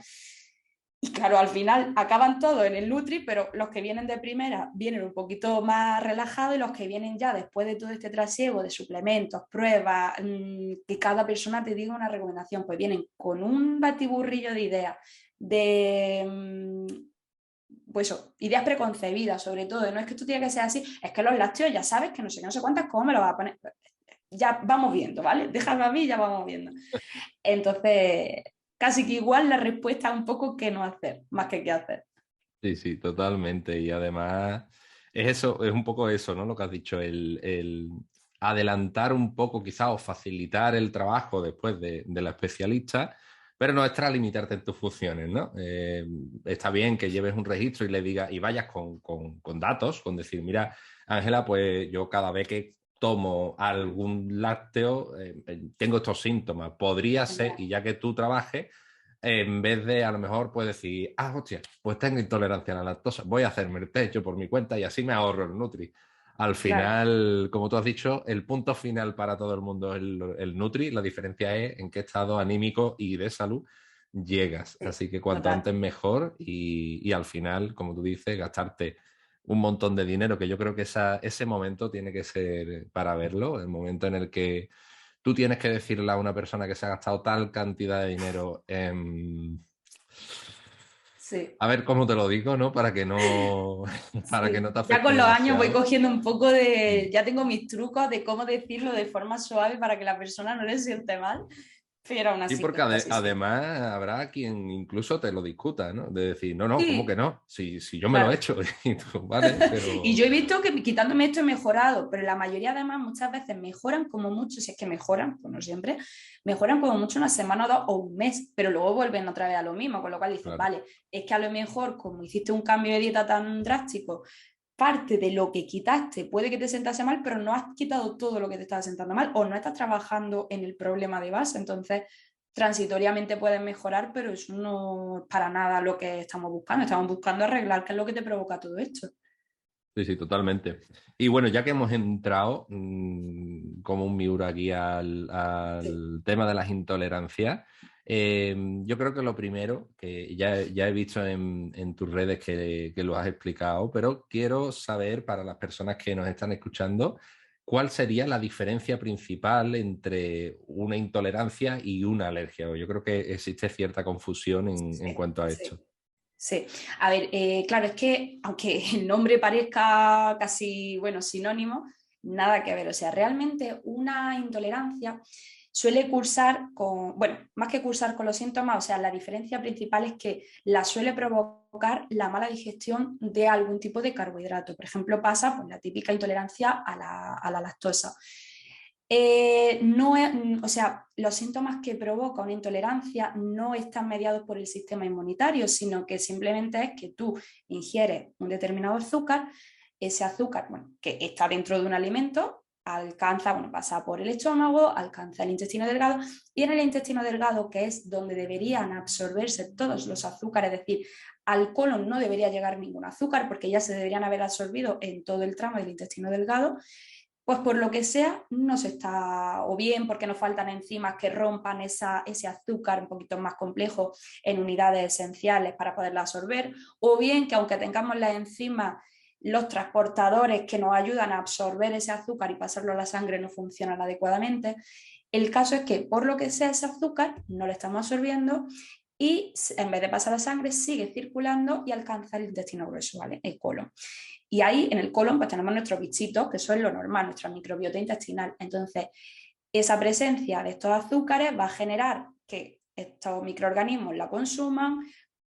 Speaker 2: Y claro, al final acaban todos en el Nutri, pero los que vienen de primera vienen un poquito más relajados y los que vienen ya después de todo este trasiego de suplementos, pruebas, que cada persona te diga una recomendación, pues vienen con un batiburrillo de ideas, pues eso, ideas preconcebidas sobre todo, no es que esto tiene que ser así, es que los lácteos ya sabes que no sé qué, no sé cuántas, ¿cómo me lo vas a poner? Ya vamos viendo, ¿vale? Déjame a mí y ya vamos viendo. Entonces, casi que igual la respuesta es un poco qué no hacer, más que qué hacer.
Speaker 1: Sí, sí, totalmente. Y además es eso, es un poco eso, ¿no? Lo que has dicho, el adelantar un poco quizás o facilitar el trabajo después de la especialista, pero no extralimitarte en tus funciones, ¿no? Está bien que lleves un registro y le digas, y vayas con datos, con decir, mira, Ángela, pues yo cada vez que tomo algún lácteo, tengo estos síntomas. Podría ser, y ya que tú trabajes, en vez de a lo mejor puedes decir, hostia, pues tengo intolerancia a la lactosa, voy a hacerme el test yo por mi cuenta y así me ahorro el Nutri. Al
Speaker 2: Claro,
Speaker 1: final, como tú has dicho, el punto final para todo el mundo es el Nutri, la diferencia es en qué estado anímico y de salud llegas.
Speaker 2: sí,
Speaker 1: Así que cuanto
Speaker 2: total.
Speaker 1: antes mejor y al final, como tú dices, gastarte un montón de dinero, que yo creo que ese momento tiene que ser para verlo, el momento en el que tú tienes que decirle a una persona que se ha gastado tal cantidad de dinero en
Speaker 2: Sí.
Speaker 1: A ver cómo te lo digo, ¿no? Para que no, para que
Speaker 2: Sí,
Speaker 1: no te
Speaker 2: ya
Speaker 1: afecte
Speaker 2: con los años voy
Speaker 1: demasiado.
Speaker 2: cogiendo un poco
Speaker 1: Mm.
Speaker 2: de, ya tengo mis trucos de cómo decirlo de forma suave para que la persona no le siente mal, pero aún
Speaker 1: Sí,
Speaker 2: así
Speaker 1: porque
Speaker 2: cuesta, sí, sí.
Speaker 1: además habrá quien incluso te lo discuta, ¿no? De decir, no, no, ¿cómo que
Speaker 2: Sí,
Speaker 1: no? Si yo me lo he
Speaker 2: claro.
Speaker 1: hecho. Y tú, vale,
Speaker 2: Y
Speaker 1: pero
Speaker 2: yo he visto que quitándome esto he mejorado, pero la mayoría además muchas veces mejoran como mucho, si es que mejoran, pues no siempre, mejoran como mucho una semana o dos o un mes, pero luego vuelven otra vez a lo mismo, con lo cual dices,
Speaker 1: claro.
Speaker 2: vale, es que a lo mejor como hiciste un cambio de dieta tan drástico, parte de lo que quitaste puede que te sentase mal, pero no has quitado todo lo que te estaba sentando mal o no estás trabajando en el problema de base. Entonces, transitoriamente puedes mejorar, pero eso no es para nada lo que estamos buscando. Estamos buscando arreglar qué es lo que te provoca todo esto.
Speaker 1: Sí, sí, totalmente. Y bueno, ya que hemos entrado como un miura aquí
Speaker 2: Sí.
Speaker 1: al tema de las intolerancias, yo creo que lo primero, que ya he visto en tus redes que lo has explicado, pero quiero saber para las personas que nos están escuchando, ¿cuál sería la diferencia principal entre una intolerancia y una alergia? Yo creo que existe cierta confusión en
Speaker 2: Sí,
Speaker 1: cuanto a esto.
Speaker 2: sí. Sí, a ver, claro, es que aunque el nombre parezca casi, bueno, sinónimo, nada que ver. O sea, realmente una intolerancia suele cursar con, bueno, más que cursar con los síntomas, o sea, la diferencia principal es que la suele provocar la mala digestión de algún tipo de carbohidrato. Por ejemplo, pasa pues, la típica intolerancia a la lactosa. No es, o sea, los síntomas que provoca una intolerancia no están mediados por el sistema inmunitario, sino que simplemente es que tú ingieres un determinado azúcar, ese azúcar, bueno, que está dentro de un alimento, alcanza, bueno, pasa por el estómago, alcanza el intestino delgado, y en el intestino delgado, que es donde deberían absorberse todos los azúcares, es decir, al colon no debería llegar ningún azúcar porque ya se deberían haber absorbido en todo el tramo del intestino delgado, pues por lo que sea, no se está, o bien porque nos faltan enzimas que rompan ese azúcar un poquito más complejo en unidades esenciales para poderla absorber, o bien que aunque tengamos las enzimas, los transportadores que nos ayudan a absorber ese azúcar y pasarlo a la sangre no funcionan adecuadamente. El caso es que por lo que sea ese azúcar no lo estamos absorbiendo y en vez de pasar a la sangre sigue circulando y alcanza el intestino grueso, ¿vale? El colon. Y ahí en el colon pues tenemos nuestros bichitos, que eso es lo normal, nuestra microbiota intestinal. Entonces, esa presencia de estos azúcares va a generar que estos microorganismos la consuman,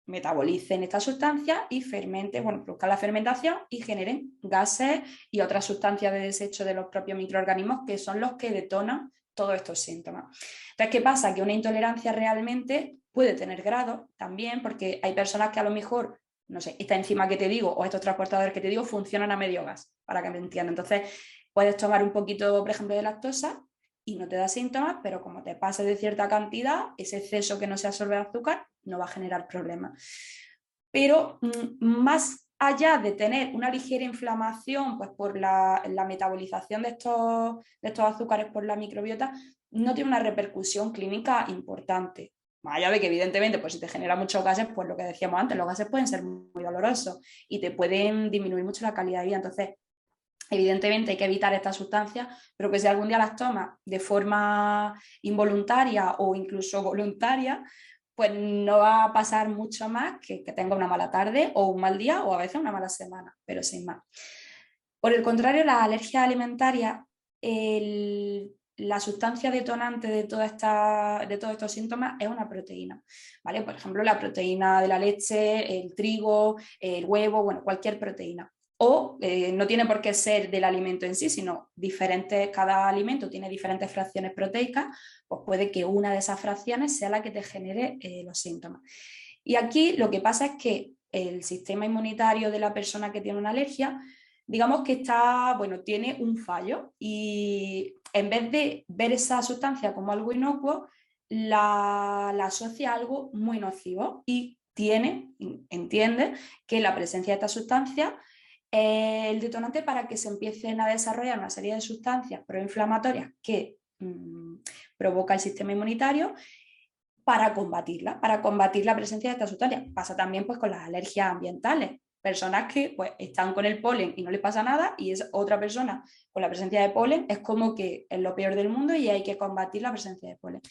Speaker 2: metabolicen esta sustancia y fermenten, bueno, produzcan la fermentación y generen gases y otras sustancias de desecho de los propios microorganismos que son los que detonan todos estos síntomas. Entonces, ¿qué pasa? Que una intolerancia realmente puede tener grado también, porque hay personas que a lo mejor, no sé, esta enzima que te digo o estos transportadores que te digo funcionan a medio gas, para que me entiendan. Entonces, puedes tomar un poquito, por ejemplo, de lactosa y no te da síntomas, pero como te pases de cierta cantidad, ese exceso que no se absorbe de azúcar no va a generar problemas. Pero más allá de tener una ligera inflamación pues por la metabolización de estos azúcares por la microbiota, no tiene una repercusión clínica importante. Más allá de que, evidentemente, pues si te genera muchos gases, pues lo que decíamos antes, los gases pueden ser muy dolorosos y te pueden disminuir mucho la calidad de vida. Entonces, evidentemente hay que evitar estas sustancias, pero que si algún día las tomas de forma involuntaria o incluso voluntaria, pues no va a pasar mucho más que tenga una mala tarde o un mal día o a veces una mala semana, pero sin más. Por el contrario, las alergias alimentarias, la sustancia detonante de todos estos síntomas es una proteína, ¿vale? Por ejemplo, la proteína de la leche, el trigo, el huevo, bueno, cualquier proteína. O no tiene por qué ser del alimento en sí, sino diferentes, cada alimento tiene diferentes fracciones proteicas, pues puede que una de esas fracciones sea la que te genere los síntomas. Y aquí lo que pasa es que el sistema inmunitario de la persona que tiene una alergia, digamos que está, bueno, tiene un fallo y en vez de ver esa sustancia como algo inocuo, la asocia a algo muy nocivo y entiende que la presencia de esta sustancia es el detonante para que se empiecen a desarrollar una serie de sustancias proinflamatorias que provoca el sistema inmunitario para combatir la presencia de esta sustancia. Pasa también pues, con las alergias ambientales. Personas que pues, están con el polen y no les pasa nada y es otra persona con la presencia de polen, es como que es lo peor del mundo y hay que combatir la presencia de polen.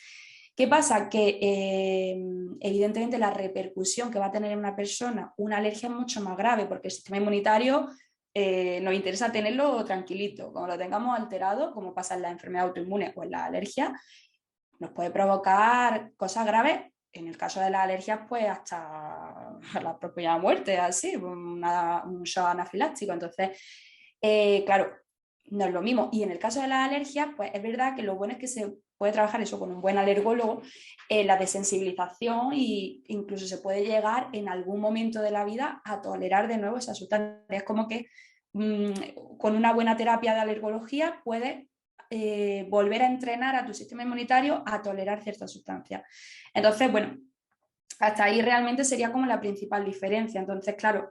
Speaker 2: ¿Qué pasa? Que evidentemente la repercusión que va a tener en una persona una alergia es mucho más grave porque el sistema inmunitario nos interesa tenerlo tranquilito. Como lo tengamos alterado, como pasa en la enfermedad autoinmune o en la alergia, nos puede provocar cosas graves. En el caso de las alergias, pues hasta la propia muerte, así, un shock anafiláctico. Entonces, claro, no es lo mismo. Y en el caso de las alergias, pues es verdad que lo bueno es que se puede trabajar eso con un buen alergólogo, la desensibilización e incluso se puede llegar en algún momento de la vida a tolerar de nuevo esa sustancia. Es como que con una buena terapia de alergología puedes volver a entrenar a tu sistema inmunitario a tolerar ciertas sustancias. Entonces, bueno, hasta ahí realmente sería como la principal diferencia. Entonces, claro,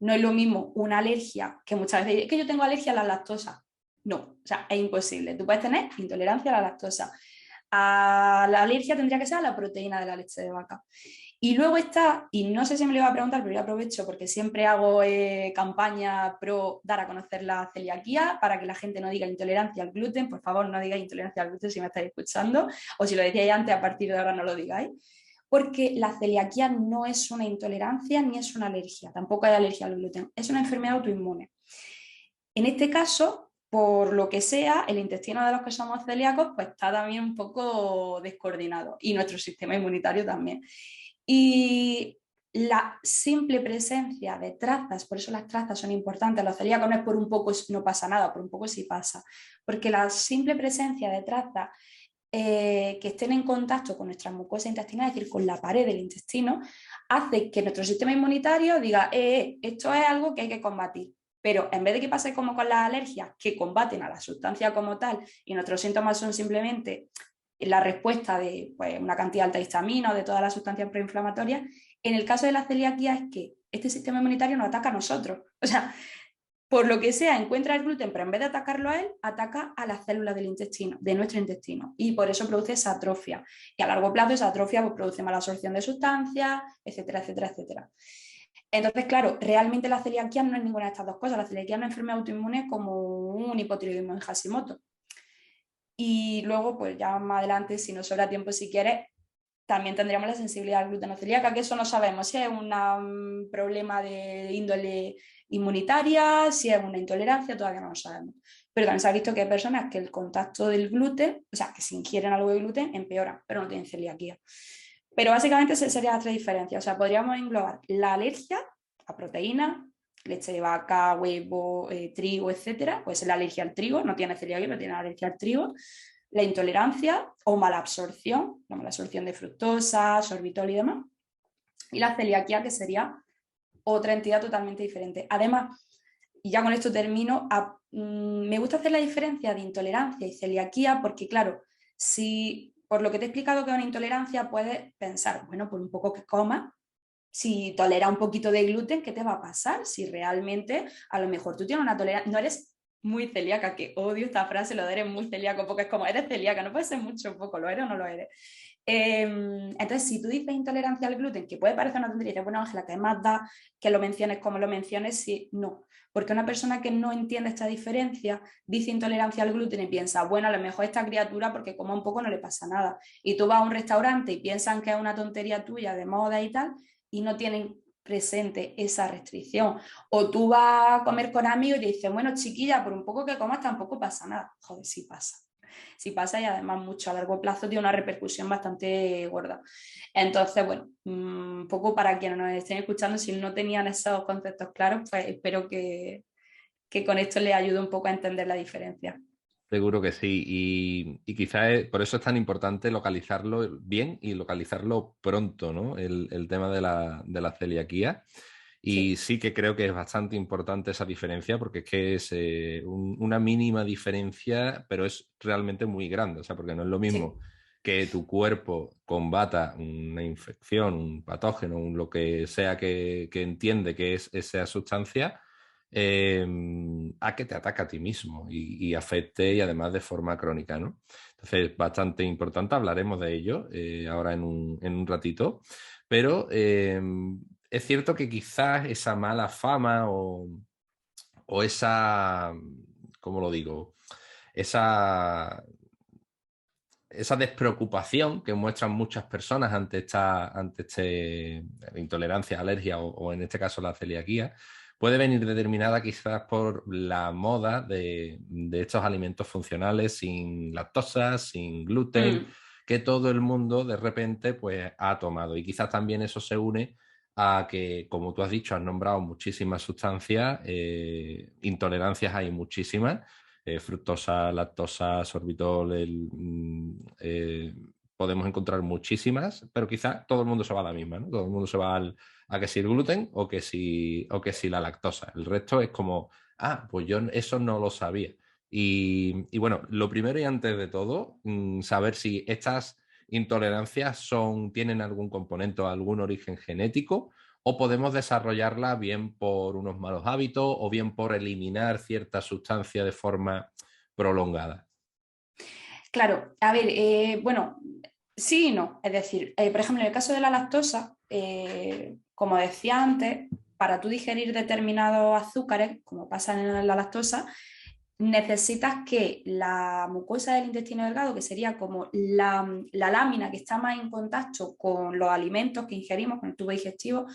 Speaker 2: no es lo mismo una alergia, que muchas veces es que yo tengo alergia a la lactosa. No, o sea, es imposible. Tú puedes tener intolerancia a la lactosa. A la alergia tendría que ser a la proteína de la leche de vaca. Y luego está, y no sé si me lo iba a preguntar, pero yo aprovecho porque siempre hago campaña pro dar a conocer la celiaquía para que la gente no diga intolerancia al gluten. Por favor, no digáis intolerancia al gluten si me estáis escuchando, o si lo decíais antes, a partir de ahora no lo digáis, porque la celiaquía no es una intolerancia ni es una alergia, tampoco hay alergia al gluten, es una enfermedad autoinmune. En este caso, por lo que sea, el intestino de los que somos celíacos pues está también un poco descoordinado y nuestro sistema inmunitario también. Y la simple presencia de trazas, por eso las trazas son importantes, los celíacos no es por un poco no pasa nada, por un poco sí pasa, porque la simple presencia de trazas que estén en contacto con nuestra mucosa intestinal, es decir, con la pared del intestino, hace que nuestro sistema inmunitario diga, esto es algo que hay que combatir. Pero en vez de que pase como con las alergias, que combaten a la sustancia como tal, y nuestros síntomas son simplemente la respuesta de pues, una cantidad alta de histamina o de todas las sustancias proinflamatorias, en el caso de la celiaquía es que este sistema inmunitario nos ataca a nosotros. O sea, por lo que sea, encuentra el gluten, pero en vez de atacarlo a él, ataca a las células del intestino, de nuestro intestino, y por eso produce esa atrofia. Y a largo plazo esa atrofia pues, produce mala absorción de sustancias, etcétera, etcétera, etcétera. Entonces, claro, realmente la celiaquía no es ninguna de estas dos cosas. La celiaquía es una enfermedad autoinmune como un hipotiroidismo en Hashimoto. Y luego, pues ya más adelante, si nos sobra tiempo, si quieres, también tendríamos la sensibilidad al gluten celíaca, que eso no sabemos si es un problema de índole inmunitaria, si es una intolerancia, todavía no lo sabemos. Pero también se ha visto que hay personas que el contacto del gluten, o sea, que si ingieren algo de gluten, empeoran, pero no tienen celiaquía. Pero básicamente esa sería la otra diferencia. O sea, podríamos englobar la alergia a proteína, leche de vaca, huevo, trigo, etcétera. Pues la alergia al trigo, no tiene celiaquía, pero tiene alergia al trigo. La intolerancia o mala absorción, la mala absorción de fructosa, sorbitol y demás. Y la celiaquía, que sería otra entidad totalmente diferente. Además, y ya con esto termino, me gusta hacer la diferencia de intolerancia y celiaquía porque, claro, si por lo que te he explicado que es una intolerancia, puedes pensar, bueno, por un poco que comas, si tolera un poquito de gluten, ¿qué te va a pasar? Si realmente a lo mejor tú tienes una tolerancia, no eres muy celíaca, que odio esta frase, lo de eres muy celíaco, porque es como, eres celíaca, no puede ser mucho o poco, ¿lo eres o no lo eres? Entonces, si tú dices intolerancia al gluten, que puede parecer una tontería, dices, bueno, Ángela, ¿qué más da que lo menciones como lo menciones? Si no, porque una persona que no entiende esta diferencia dice intolerancia al gluten y piensa, bueno, a lo mejor esta criatura, porque como un poco no le pasa nada. Y tú vas a un restaurante y piensan que es una tontería tuya de moda y tal, y no tienen presente esa restricción. O tú vas a comer con amigos y dices, bueno, chiquilla, por un poco que comas tampoco pasa nada. Joder, sí pasa. Sí pasa y además mucho a largo plazo tiene una repercusión bastante gorda. Entonces, bueno, un poco para quienes nos estén escuchando, si no tenían esos conceptos claros, pues espero que con esto les ayude un poco a entender la diferencia.
Speaker 1: Seguro que sí, y quizás por eso es tan importante localizarlo bien y localizarlo pronto, ¿no? El tema de la celiaquía. Y
Speaker 2: Sí,
Speaker 1: sí que creo que es bastante importante esa diferencia porque es que es una mínima diferencia, pero es realmente muy grande, o sea, porque no es lo mismo
Speaker 2: sí,
Speaker 1: que tu cuerpo combata una infección, un patógeno, lo que sea que entiende que es esa sustancia eh, a que te ataque a ti mismo y afecte y además de forma crónica, ¿no? Entonces, bastante importante, hablaremos de ello ahora en un ratito, pero es cierto que quizás esa mala fama o esa, ¿cómo lo digo? Esa esa despreocupación que muestran muchas personas ante intolerancia, alergia o en este caso la celiaquía, puede venir determinada quizás por la moda de estos alimentos funcionales sin lactosa, sin gluten, que todo el mundo de repente pues ha tomado. Y quizás también eso se une a que, como tú has dicho, has nombrado muchísimas sustancias, intolerancias hay muchísimas, fructosa, lactosa, sorbitol, podemos encontrar muchísimas, pero quizá todo el mundo se va a la misma, ¿no? Todo el mundo se va a que si el gluten o que si la lactosa. El resto es como, pues yo eso no lo sabía. Y bueno, lo primero y antes de todo, saber si estas intolerancias tienen algún componente o algún origen genético o podemos desarrollarla bien por unos malos hábitos o bien por eliminar cierta sustancia de forma prolongada.
Speaker 2: Claro, a ver, bueno, sí y no. Es decir, por ejemplo, en el caso de la lactosa, como decía antes, para tú digerir determinados azúcares, como pasa en la lactosa, necesitas que la mucosa del intestino delgado, que sería como la lámina que está más en contacto con los alimentos que ingerimos, con el tubo digestivo,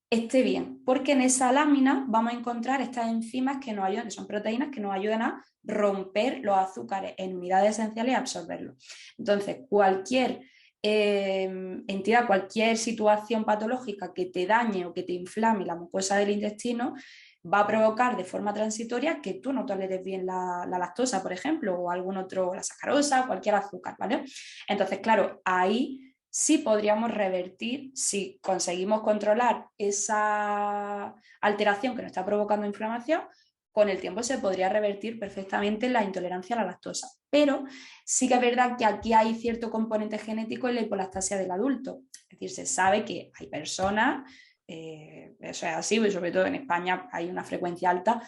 Speaker 2: esté bien, porque en esa lámina vamos a encontrar estas enzimas que nos ayudan, que son proteínas que nos ayudan a romper los azúcares en unidades esenciales y absorberlos. Entonces, cualquier entidad, cualquier situación patológica que te dañe o que te inflame la mucosa del intestino, va a provocar de forma transitoria que tú no toleres bien la lactosa, por ejemplo, o algún otro, la sacarosa, cualquier azúcar, ¿vale? Entonces, claro, ahí sí podríamos revertir, si conseguimos controlar esa alteración que nos está provocando inflamación, con el tiempo se podría revertir perfectamente la intolerancia a la lactosa. Pero sí que es verdad que aquí hay cierto componente genético en la hipolactasia del adulto. Es decir, se sabe que hay personas, eso es así, y sobre todo en España hay una frecuencia alta,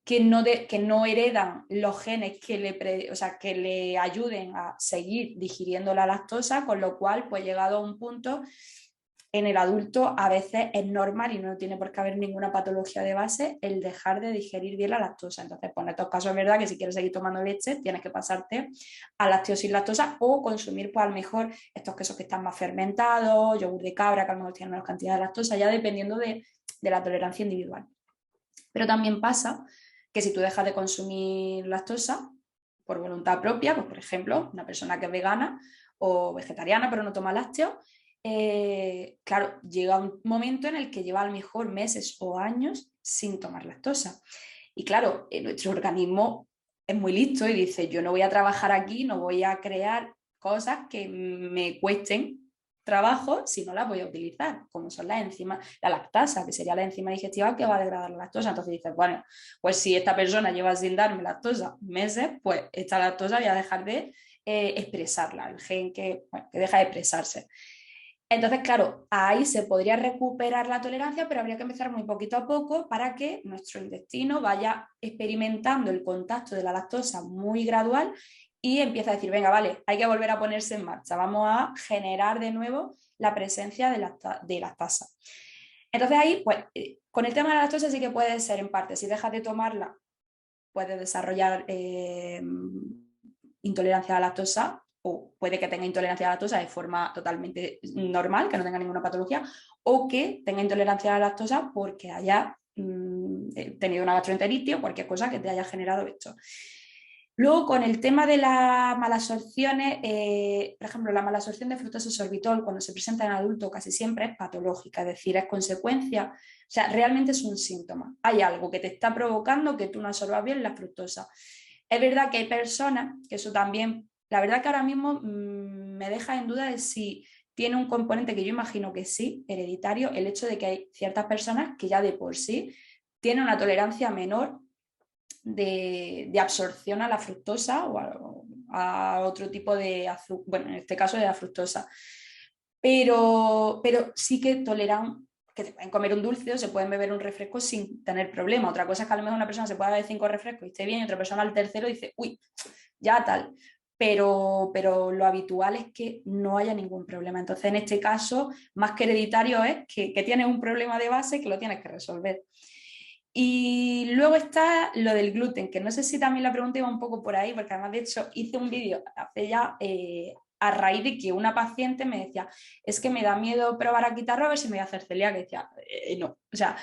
Speaker 2: que no heredan los genes que le ayuden a seguir digiriendo la lactosa, con lo cual, pues llegado a un punto, en el adulto a veces es normal y no tiene por qué haber ninguna patología de base el dejar de digerir bien la lactosa. Entonces, pues en estos casos es verdad que si quieres seguir tomando leche, tienes que pasarte a lácteos sin lactosa o consumir, pues a lo mejor estos quesos que están más fermentados, yogur de cabra, que a lo mejor tienen menos cantidad de lactosa, ya dependiendo de la tolerancia individual. Pero también pasa que si tú dejas de consumir lactosa por voluntad propia, pues por ejemplo, una persona que es vegana o vegetariana pero no toma lácteos, claro, llega un momento en el que lleva a lo mejor meses o años sin tomar lactosa. Y claro, nuestro organismo es muy listo y dice, yo no voy a trabajar aquí, no voy a crear cosas que me cuesten trabajo si no las voy a utilizar, como son las enzimas, la lactasa, que sería la enzima digestiva que va a degradar la lactosa. Entonces dices, bueno, pues si esta persona lleva sin darme lactosa meses, pues esta lactosa voy a dejar de expresarla, el gen que deja de expresarse. Entonces, claro, ahí se podría recuperar la tolerancia, pero habría que empezar muy poquito a poco para que nuestro intestino vaya experimentando el contacto de la lactosa muy gradual y empieza a decir, venga, vale, hay que volver a ponerse en marcha, vamos a generar de nuevo la presencia de lactasa. Entonces ahí, pues, con el tema de la lactosa sí que puede ser en parte, si dejas de tomarla, puedes desarrollar intolerancia a la lactosa, o puede que tenga intolerancia a la lactosa de forma totalmente normal, que no tenga ninguna patología, o que tenga intolerancia a la lactosa porque haya tenido una gastroenteritis o cualquier cosa que te haya generado esto. Luego, con el tema de las malabsorciones, por ejemplo, la malabsorción de fructosa sorbitol cuando se presenta en adulto casi siempre es patológica, es decir, es consecuencia, o sea, realmente es un síntoma. Hay algo que te está provocando que tú no absorbas bien la fructosa. Es verdad que hay personas, que eso también, la verdad que ahora mismo me deja en duda de si tiene un componente que yo imagino que sí, hereditario, el hecho de que hay ciertas personas que ya de por sí tienen una tolerancia menor de absorción a la fructosa o a otro tipo de azúcar, bueno, en este caso de la fructosa. Pero sí que toleran que se pueden comer un dulce o se pueden beber un refresco sin tener problema. Otra cosa es que a lo mejor una persona se puede beber 5 refrescos y esté bien, y otra persona al tercero dice, uy, ya tal. Pero lo habitual es que no haya ningún problema. Entonces, en este caso, más que hereditario es que tienes un problema de base que lo tienes que resolver. Y luego está lo del gluten, que no sé si también la pregunta iba un poco por ahí, porque además de hecho hice un vídeo hace ya a raíz de que una paciente me decía, es que me da miedo probar a quitarlo a ver si me voy a hacer celíaca. Y decía, no, o sea,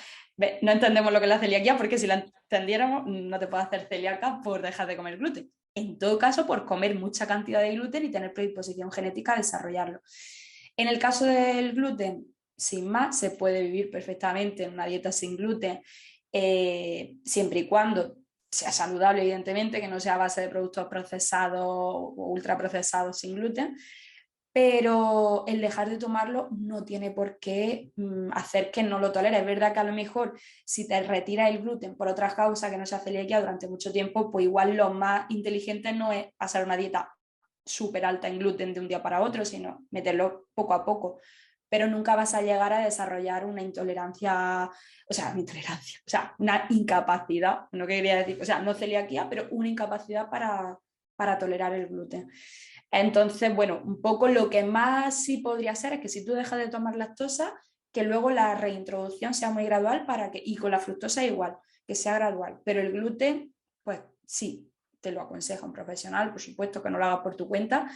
Speaker 2: no entendemos lo que es la celiaquía, porque si la entendiéramos no te puedes hacer celíaca por dejar de comer gluten. En todo caso, por comer mucha cantidad de gluten y tener predisposición genética a desarrollarlo. En el caso del gluten, sin más, se puede vivir perfectamente en una dieta sin gluten, siempre y cuando sea saludable, evidentemente, que no sea a base de productos procesados o ultraprocesados sin gluten, pero el dejar de tomarlo no tiene por qué hacer que no lo toleres. Es verdad que a lo mejor si te retiras el gluten por otras causas que no sea celiaquía durante mucho tiempo, pues igual lo más inteligente no es pasar una dieta súper alta en gluten de un día para otro, sino meterlo poco a poco. Pero nunca vas a llegar a desarrollar una intolerancia, o sea, una incapacidad, no quería decir, o sea, no celiaquía, pero una incapacidad para tolerar el gluten. Entonces, bueno, un poco lo que más sí podría ser es que si tú dejas de tomar lactosa, que luego la reintroducción sea muy gradual y con la fructosa igual, que sea gradual. Pero el gluten, pues sí, te lo aconseja un profesional, por supuesto que no lo hagas por tu cuenta,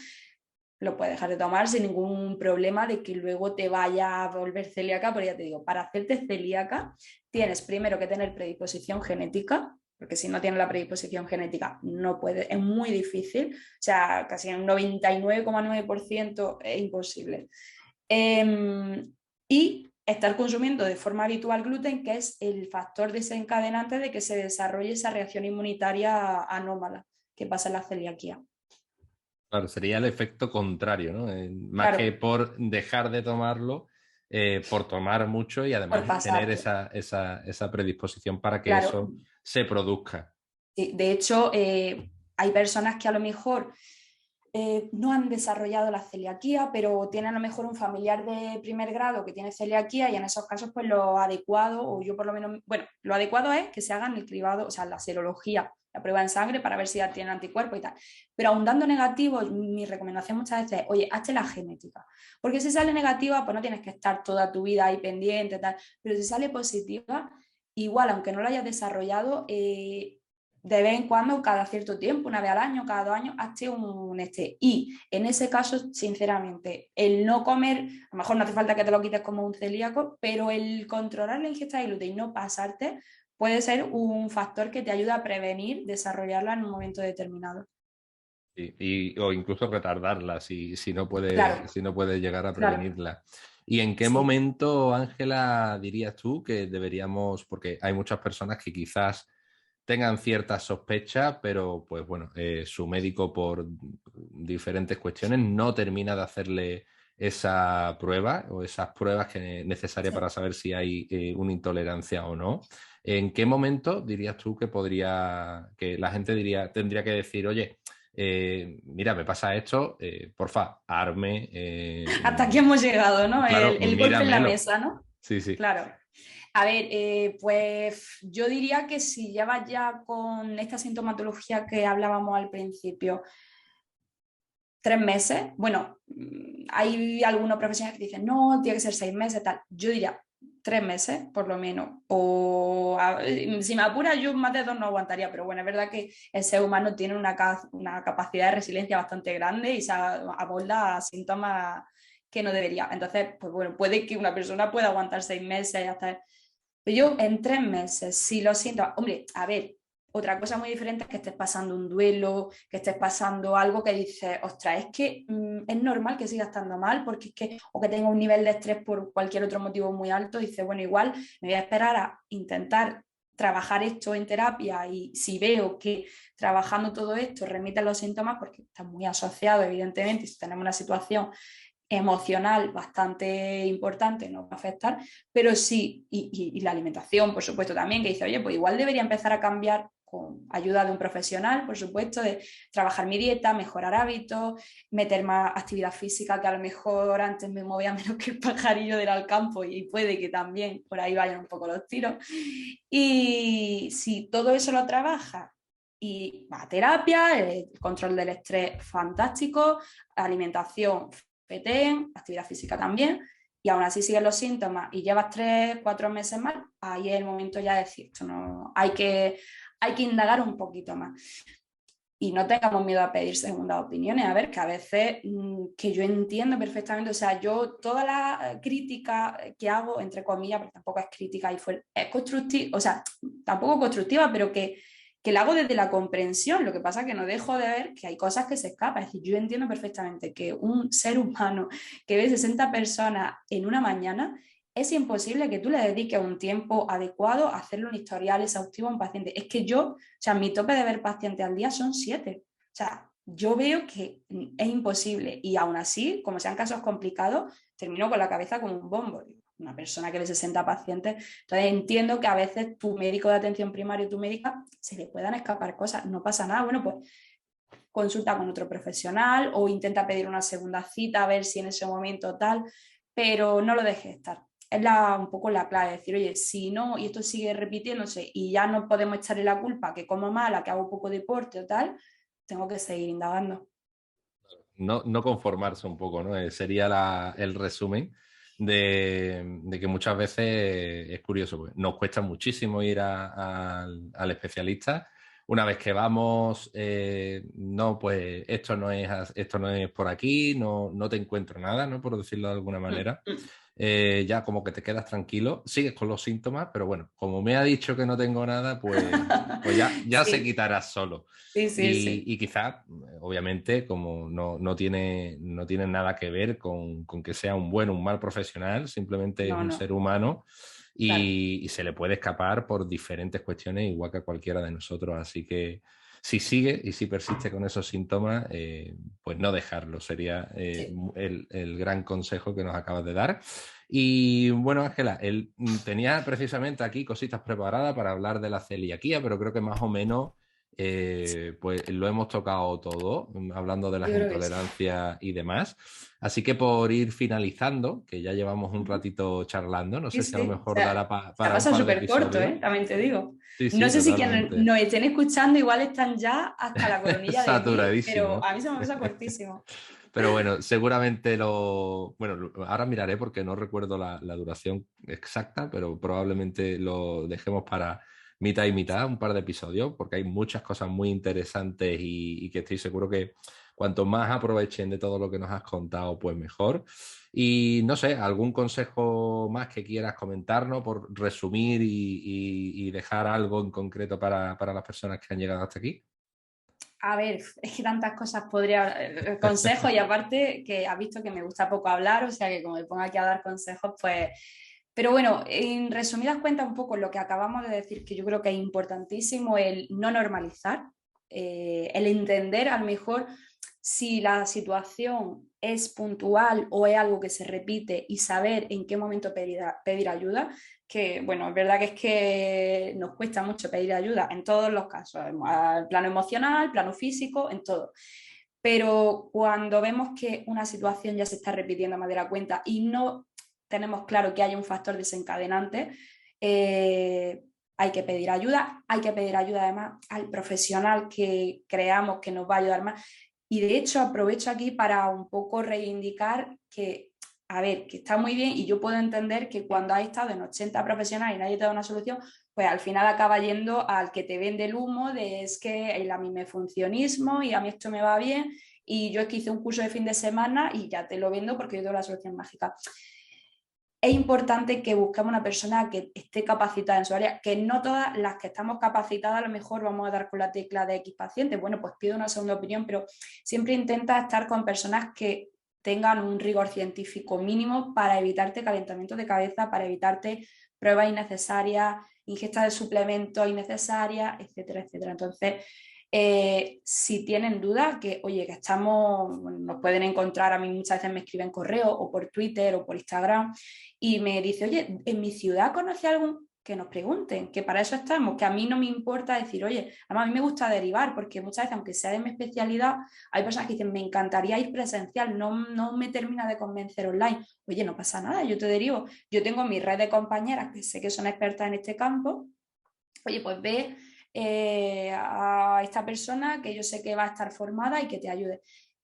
Speaker 2: lo puedes dejar de tomar sin ningún problema de que luego te vaya a volver celíaca, pero ya te digo, para hacerte celíaca tienes primero que tener predisposición genética, porque si no tienes la predisposición genética no puede, es muy difícil, o sea, casi un 99,9% es imposible. Y estar consumiendo de forma habitual gluten, que es el factor desencadenante de que se desarrolle esa reacción inmunitaria anómala que pasa en la celiaquía.
Speaker 1: Claro, sería el efecto contrario, ¿no? Más que
Speaker 2: Claro,
Speaker 1: por dejar de tomarlo, por tomar mucho y
Speaker 2: por
Speaker 1: además tener
Speaker 2: pasarte.
Speaker 1: esa predisposición para que
Speaker 2: Claro,
Speaker 1: eso se produzca.
Speaker 2: sí, de hecho, hay personas que a lo mejor no han desarrollado la celiaquía, pero tienen a lo mejor un familiar de primer grado que tiene celiaquía y en esos casos, pues lo adecuado, o yo por lo menos, bueno, lo adecuado es que se hagan el cribado, o sea, la serología, la prueba en sangre para ver si ya tienen anticuerpos y tal. Pero aun dando negativo, mi recomendación muchas veces es, oye, hazte la genética. Porque si sale negativa, pues no tienes que estar toda tu vida ahí pendiente, tal. Pero si sale positiva, igual, aunque no lo hayas desarrollado, de vez en cuando, cada cierto tiempo, una vez al año, cada 2 años, hazte un este. Y en ese caso, sinceramente, el no comer, a lo mejor no hace falta que te lo quites como un celíaco, pero el controlar la ingesta de gluten y no pasarte puede ser un factor que te ayuda a prevenir desarrollarla en un momento determinado.
Speaker 1: O incluso retardarla
Speaker 2: Claro,
Speaker 1: si no puede llegar a
Speaker 2: claro,
Speaker 1: prevenirla. ¿Y en qué
Speaker 2: sí.
Speaker 1: momento, Ángela, dirías tú que deberíamos, porque hay muchas personas que quizás tengan ciertas sospechas, pero pues bueno, su médico por diferentes cuestiones no termina de hacerle esa prueba o esas pruebas necesarias para
Speaker 2: Sí.
Speaker 1: saber si hay una intolerancia o no? ¿En qué momento dirías tú que la gente tendría que decir, oye, mira, me pasa esto, porfa, arme,
Speaker 2: Hasta aquí hemos llegado, ¿no?
Speaker 1: claro,
Speaker 2: El golpe en la
Speaker 1: míramelo.
Speaker 2: mesa, ¿no?
Speaker 1: Sí, sí.
Speaker 2: Claro. A ver, pues yo diría que si llevas ya con esta sintomatología que hablábamos al principio, 3 meses, bueno, hay algunos profesionales que dicen, no, tiene que ser 6 meses, tal. Yo diría 3 meses, por lo menos. Si me apura, yo más de 2 no aguantaría, pero bueno, es verdad que el ser humano tiene una capacidad de resiliencia bastante grande y se aborda a síntomas que no debería. Entonces, pues bueno, puede que una persona pueda aguantar 6 meses hasta. Pero yo en 3 meses, si lo siento, hombre, a ver, otra cosa muy diferente es que estés pasando un duelo, que estés pasando algo que dices, ostras, es que es normal que siga estando mal, porque es que, o que tenga un nivel de estrés por cualquier otro motivo muy alto, dices, bueno, igual me voy a esperar a intentar trabajar esto en terapia y si veo que trabajando todo esto remite los síntomas, porque está muy asociado, evidentemente, si tenemos una situación emocional bastante importante, nos va a afectar, pero sí, y la alimentación, por supuesto, también, que dice, oye, pues igual debería empezar a cambiar con ayuda de un profesional, por supuesto, de trabajar mi dieta, mejorar hábitos, meter más actividad física, que a lo mejor antes me movía menos que el pajarillo del al campo y puede que también por ahí vayan un poco los tiros. Y si todo eso lo trabaja y va a terapia, el control del estrés fantástico, alimentación, actividad física también, y aún así siguen los síntomas y llevas 3, 4 meses mal, ahí es el momento ya de decir, esto no, hay que indagar un poquito más. Y no tengamos miedo a pedir segundas opiniones, a ver, que a veces, que yo entiendo perfectamente, o sea, yo toda la crítica que hago, entre comillas, porque tampoco es crítica y es constructiva, o sea, tampoco constructiva, pero que la hago desde la comprensión. Lo que pasa es que no dejo de ver que hay cosas que se escapan. Es decir, yo entiendo perfectamente que un ser humano que ve 60 personas en una mañana, es imposible que tú le dediques un tiempo adecuado a hacerle un historial exhaustivo a un paciente. Es que yo, o sea, mi tope de ver pacientes al día son 7. O sea, yo veo que es imposible y aún así, como sean casos complicados, termino con la cabeza como un bombo. Una persona que ve 60 pacientes, entonces entiendo que a veces tu médico de atención primaria o tu médica se le puedan escapar cosas, no pasa nada. Bueno, pues consulta con otro profesional o intenta pedir una segunda cita a ver si en ese momento tal, pero no lo dejes estar. Es un poco la clave, decir, oye, si no, y esto sigue repitiéndose y ya no podemos echarle la culpa que como mala, que hago poco deporte o tal, tengo que seguir indagando.
Speaker 1: No conformarse un poco, ¿no? Sería el resumen de que muchas veces es curioso, pues nos cuesta muchísimo ir al especialista. Una vez que vamos, no, pues esto no es por aquí, no te encuentro nada, ¿no? Por decirlo de alguna manera. Ya como que te quedas tranquilo, sigues con los síntomas, pero bueno, como me ha dicho que no tengo nada, pues ya se
Speaker 2: Sí,
Speaker 1: quitará solo.
Speaker 2: sí, sí, sí.
Speaker 1: Y quizás, obviamente, como no tiene nada que ver con que sea un buen o un mal profesional, simplemente es
Speaker 2: No,
Speaker 1: un
Speaker 2: no,
Speaker 1: ser humano
Speaker 2: claro.
Speaker 1: y se le puede escapar por diferentes cuestiones, igual que a cualquiera de nosotros. Así que si sigue y si persiste con esos síntomas, pues no dejarlo, sería
Speaker 2: Sí.
Speaker 1: el gran consejo que nos acabas de dar. Y bueno, Ángela, él tenía precisamente aquí cositas preparadas para hablar de la celiaquía, pero creo que más o menos pues lo hemos tocado todo, hablando de las
Speaker 2: Yo creo que sí.
Speaker 1: intolerancias y demás. Así que por ir finalizando, que ya llevamos un
Speaker 2: Ujú.
Speaker 1: ratito charlando, no
Speaker 2: Sí,
Speaker 1: sé si a lo
Speaker 2: sí. O
Speaker 1: mejor
Speaker 2: sea,
Speaker 1: dará
Speaker 2: se ha
Speaker 1: para un
Speaker 2: pasado
Speaker 1: par de
Speaker 2: súper corto,
Speaker 1: episodios.
Speaker 2: ¿eh? También te digo.
Speaker 1: Sí,
Speaker 2: No
Speaker 1: sí,
Speaker 2: sé si quienes
Speaker 1: totalmente.
Speaker 2: nos estén escuchando igual están ya hasta la coronilla de mí, pero
Speaker 1: Saturadísimo.
Speaker 2: a mí se me pasa cortísimo.
Speaker 1: Pero bueno, seguramente Bueno, ahora miraré porque no recuerdo la duración exacta, pero probablemente lo dejemos para mitad y mitad, un par de episodios, porque hay muchas cosas muy interesantes y que estoy seguro que cuanto más aprovechen de todo lo que nos has contado, pues mejor. Y no sé, algún consejo más que quieras comentarnos por resumir y dejar algo en concreto para las personas que han llegado hasta aquí.
Speaker 2: A ver, es que tantas cosas podría, consejos y aparte que has visto que me gusta poco hablar, o sea que como me pongo aquí a dar consejos, pues... Pero bueno, en resumidas cuentas un poco lo que acabamos de decir, que yo creo que es importantísimo, el no normalizar, el entender a lo mejor si la situación es puntual o es algo que se repite y saber en qué momento pedir ayuda, que bueno, es verdad que es que nos cuesta mucho pedir ayuda en todos los casos, en plano emocional, plano físico, en todo. Pero cuando vemos que una situación ya se está repitiendo más de la cuenta y no tenemos claro que hay un factor desencadenante, hay que pedir ayuda además al profesional que creamos que nos va a ayudar más. Y de hecho aprovecho aquí para un poco reivindicar que, a ver, que está muy bien y yo puedo entender que cuando has estado en 80 profesionales y nadie te da una solución, pues al final acaba yendo al que te vende el humo de es que a mí me funcionismo y a mí esto me va bien y yo es que hice un curso de fin de semana y ya te lo vendo porque yo tengo la solución mágica. Es importante que busquemos una persona que esté capacitada en su área, que no todas las que estamos capacitadas a lo mejor vamos a dar con la tecla de X pacientes. Bueno, pues pido una segunda opinión, pero siempre intenta estar con personas que tengan un rigor científico mínimo para evitarte calentamiento de cabeza, para evitarte pruebas innecesarias, ingesta de suplementos innecesarias, etcétera, etcétera. Entonces, si tienen dudas, que oye, que estamos, bueno, nos pueden encontrar, a mí muchas veces me escriben correo o por Twitter o por Instagram y me dice, oye, ¿en mi ciudad conoce algún? Que nos pregunten, que para eso estamos, que a mí no me importa decir, oye, además a mí me gusta derivar, porque muchas veces, aunque sea de mi especialidad, hay personas que dicen, me encantaría ir presencial, no me termina de convencer online. Oye, no pasa nada, yo te derivo. Yo tengo mi red de compañeras que sé que son expertas en este campo. Oye, pues ve a esta persona que yo sé que va a estar formada y que te ayude.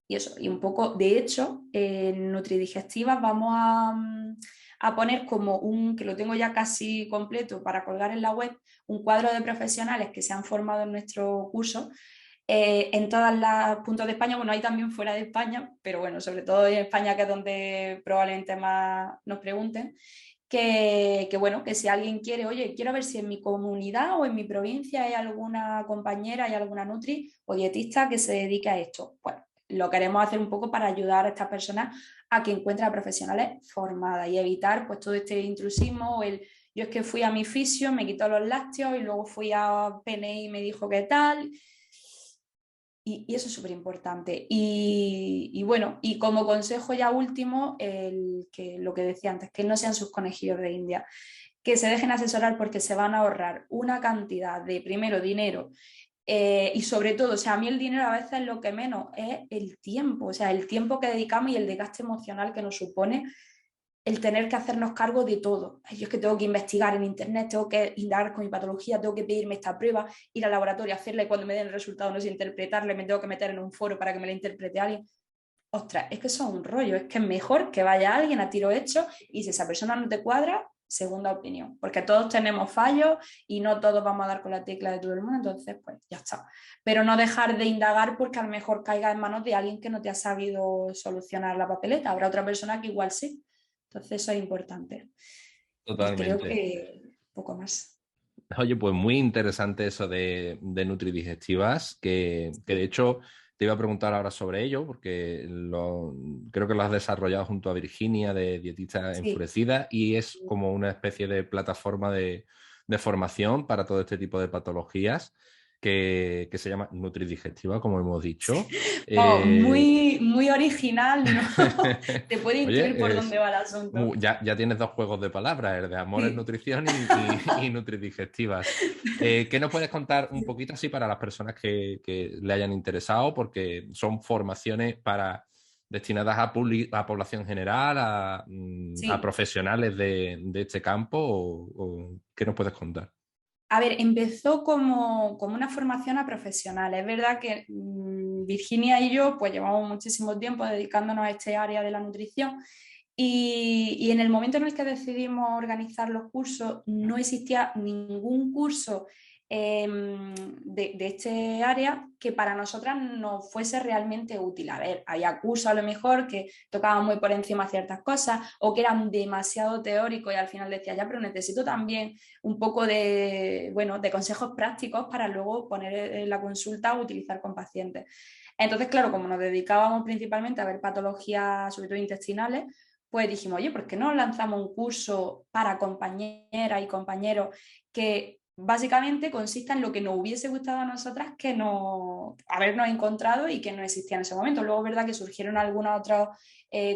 Speaker 2: Y eso, y un poco, de hecho, en Nutridigestivas vamos a poner como que lo tengo ya casi completo para colgar en la web, un cuadro de profesionales que se han formado en nuestro curso en todos los puntos de España. Bueno, hay también fuera de España, pero bueno, sobre todo en España, que es donde probablemente más nos pregunten. Bueno, que si alguien quiere, oye, quiero ver si en mi comunidad o en mi provincia hay alguna compañera, hay alguna nutri o dietista que se dedique a esto. Bueno, lo queremos hacer un poco para ayudar a estas personas a que encuentren a profesionales formadas y evitar pues todo este intrusismo o yo es que fui a mi fisio, me quitó los lácteos y luego fui a PNI y me dijo qué tal. Y eso es súper importante. Y bueno, y como consejo ya último, lo que decía antes, que no sean sus conejillos de India, que se dejen asesorar porque se van a ahorrar una cantidad de, primero, dinero. Y sobre todo, o sea, a mí el dinero a veces es lo que menos, es el tiempo, o sea, el tiempo que dedicamos y el desgaste emocional que nos supone el tener que hacernos cargo de todo. Yo es que tengo que investigar en internet, tengo que indagar con mi patología, tengo que pedirme esta prueba, ir al laboratorio, hacerla y cuando me den el resultado no sé interpretarle, me tengo que meter en un foro para que me la interprete alguien. Ostras, es que eso es un rollo, es que es mejor que vaya alguien a tiro hecho y si esa persona no te cuadra, segunda opinión, porque todos tenemos fallos y no todos vamos a dar con la tecla de todo el mundo, entonces pues ya está. Pero no dejar de indagar porque a lo mejor caiga en manos de alguien que no te ha sabido solucionar la papeleta, habrá otra persona que igual sí. Entonces eso es importante. Y creo
Speaker 1: Totalmente.
Speaker 2: que poco más.
Speaker 1: Oye, pues muy interesante eso de nutridigestivas, que de hecho te iba a preguntar ahora sobre ello, porque creo que lo has desarrollado junto a Virginia de Dietista
Speaker 2: Sí.
Speaker 1: Enfurecida y es como una especie de plataforma de formación para todo este tipo de patologías que se llama Nutridigestiva, como hemos dicho.
Speaker 2: Vamos,
Speaker 1: Eh,
Speaker 2: muy original, ¿no? Te puede intuir por
Speaker 1: Oye,
Speaker 2: dónde va el asunto.
Speaker 1: ya tienes dos juegos de palabras, el de amores,
Speaker 2: Sí.
Speaker 1: nutrición y nutridigestivas. ¿Qué nos puedes contar un poquito así para las personas que le hayan interesado? Porque son formaciones destinadas a población general, a
Speaker 2: Sí.
Speaker 1: profesionales de este campo, o ¿qué nos puedes contar?
Speaker 2: A ver, empezó como una formación a profesionales. Es verdad que Virginia y yo pues llevamos muchísimo tiempo dedicándonos a este área de la nutrición y en el momento en el que decidimos organizar los cursos no existía ningún curso de este área que para nosotras nos fuese realmente útil. A ver, había cursos a lo mejor que tocaban muy por encima ciertas cosas o que eran demasiado teóricos y al final decía, ya, pero necesito también un poco de, bueno, de consejos prácticos para luego poner en la consulta o utilizar con pacientes. Entonces, claro, como nos dedicábamos principalmente a ver patologías, sobre todo intestinales, pues dijimos, oye, ¿por qué no lanzamos un curso para compañeras y compañeros que básicamente consista en lo que nos hubiese gustado a nosotras que no habernos encontrado y que no existía en ese momento? Luego es verdad que surgieron algunos otros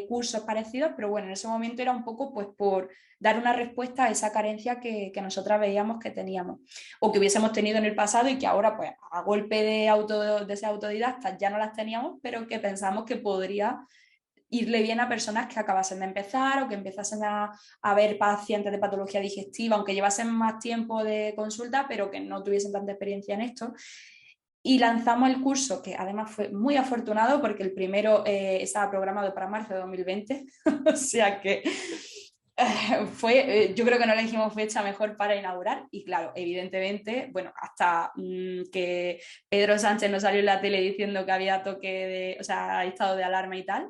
Speaker 2: cursos parecidos, pero bueno, en ese momento era un poco pues por dar una respuesta a esa carencia que nosotras veíamos que teníamos o que hubiésemos tenido en el pasado y que ahora pues a golpe de ser autodidactas ya no las teníamos, pero que pensamos que podría irle bien a personas que acabasen de empezar o que empezasen a ver pacientes de patología digestiva, aunque llevasen más tiempo de consulta, pero que no tuviesen tanta experiencia en esto. Y lanzamos el curso, que además fue muy afortunado porque el primero estaba programado para marzo de 2020, o sea que yo creo que no elegimos fecha mejor para inaugurar y claro, evidentemente, bueno, hasta que Pedro Sánchez nos salió en la tele diciendo que había o sea, estado de alarma y tal,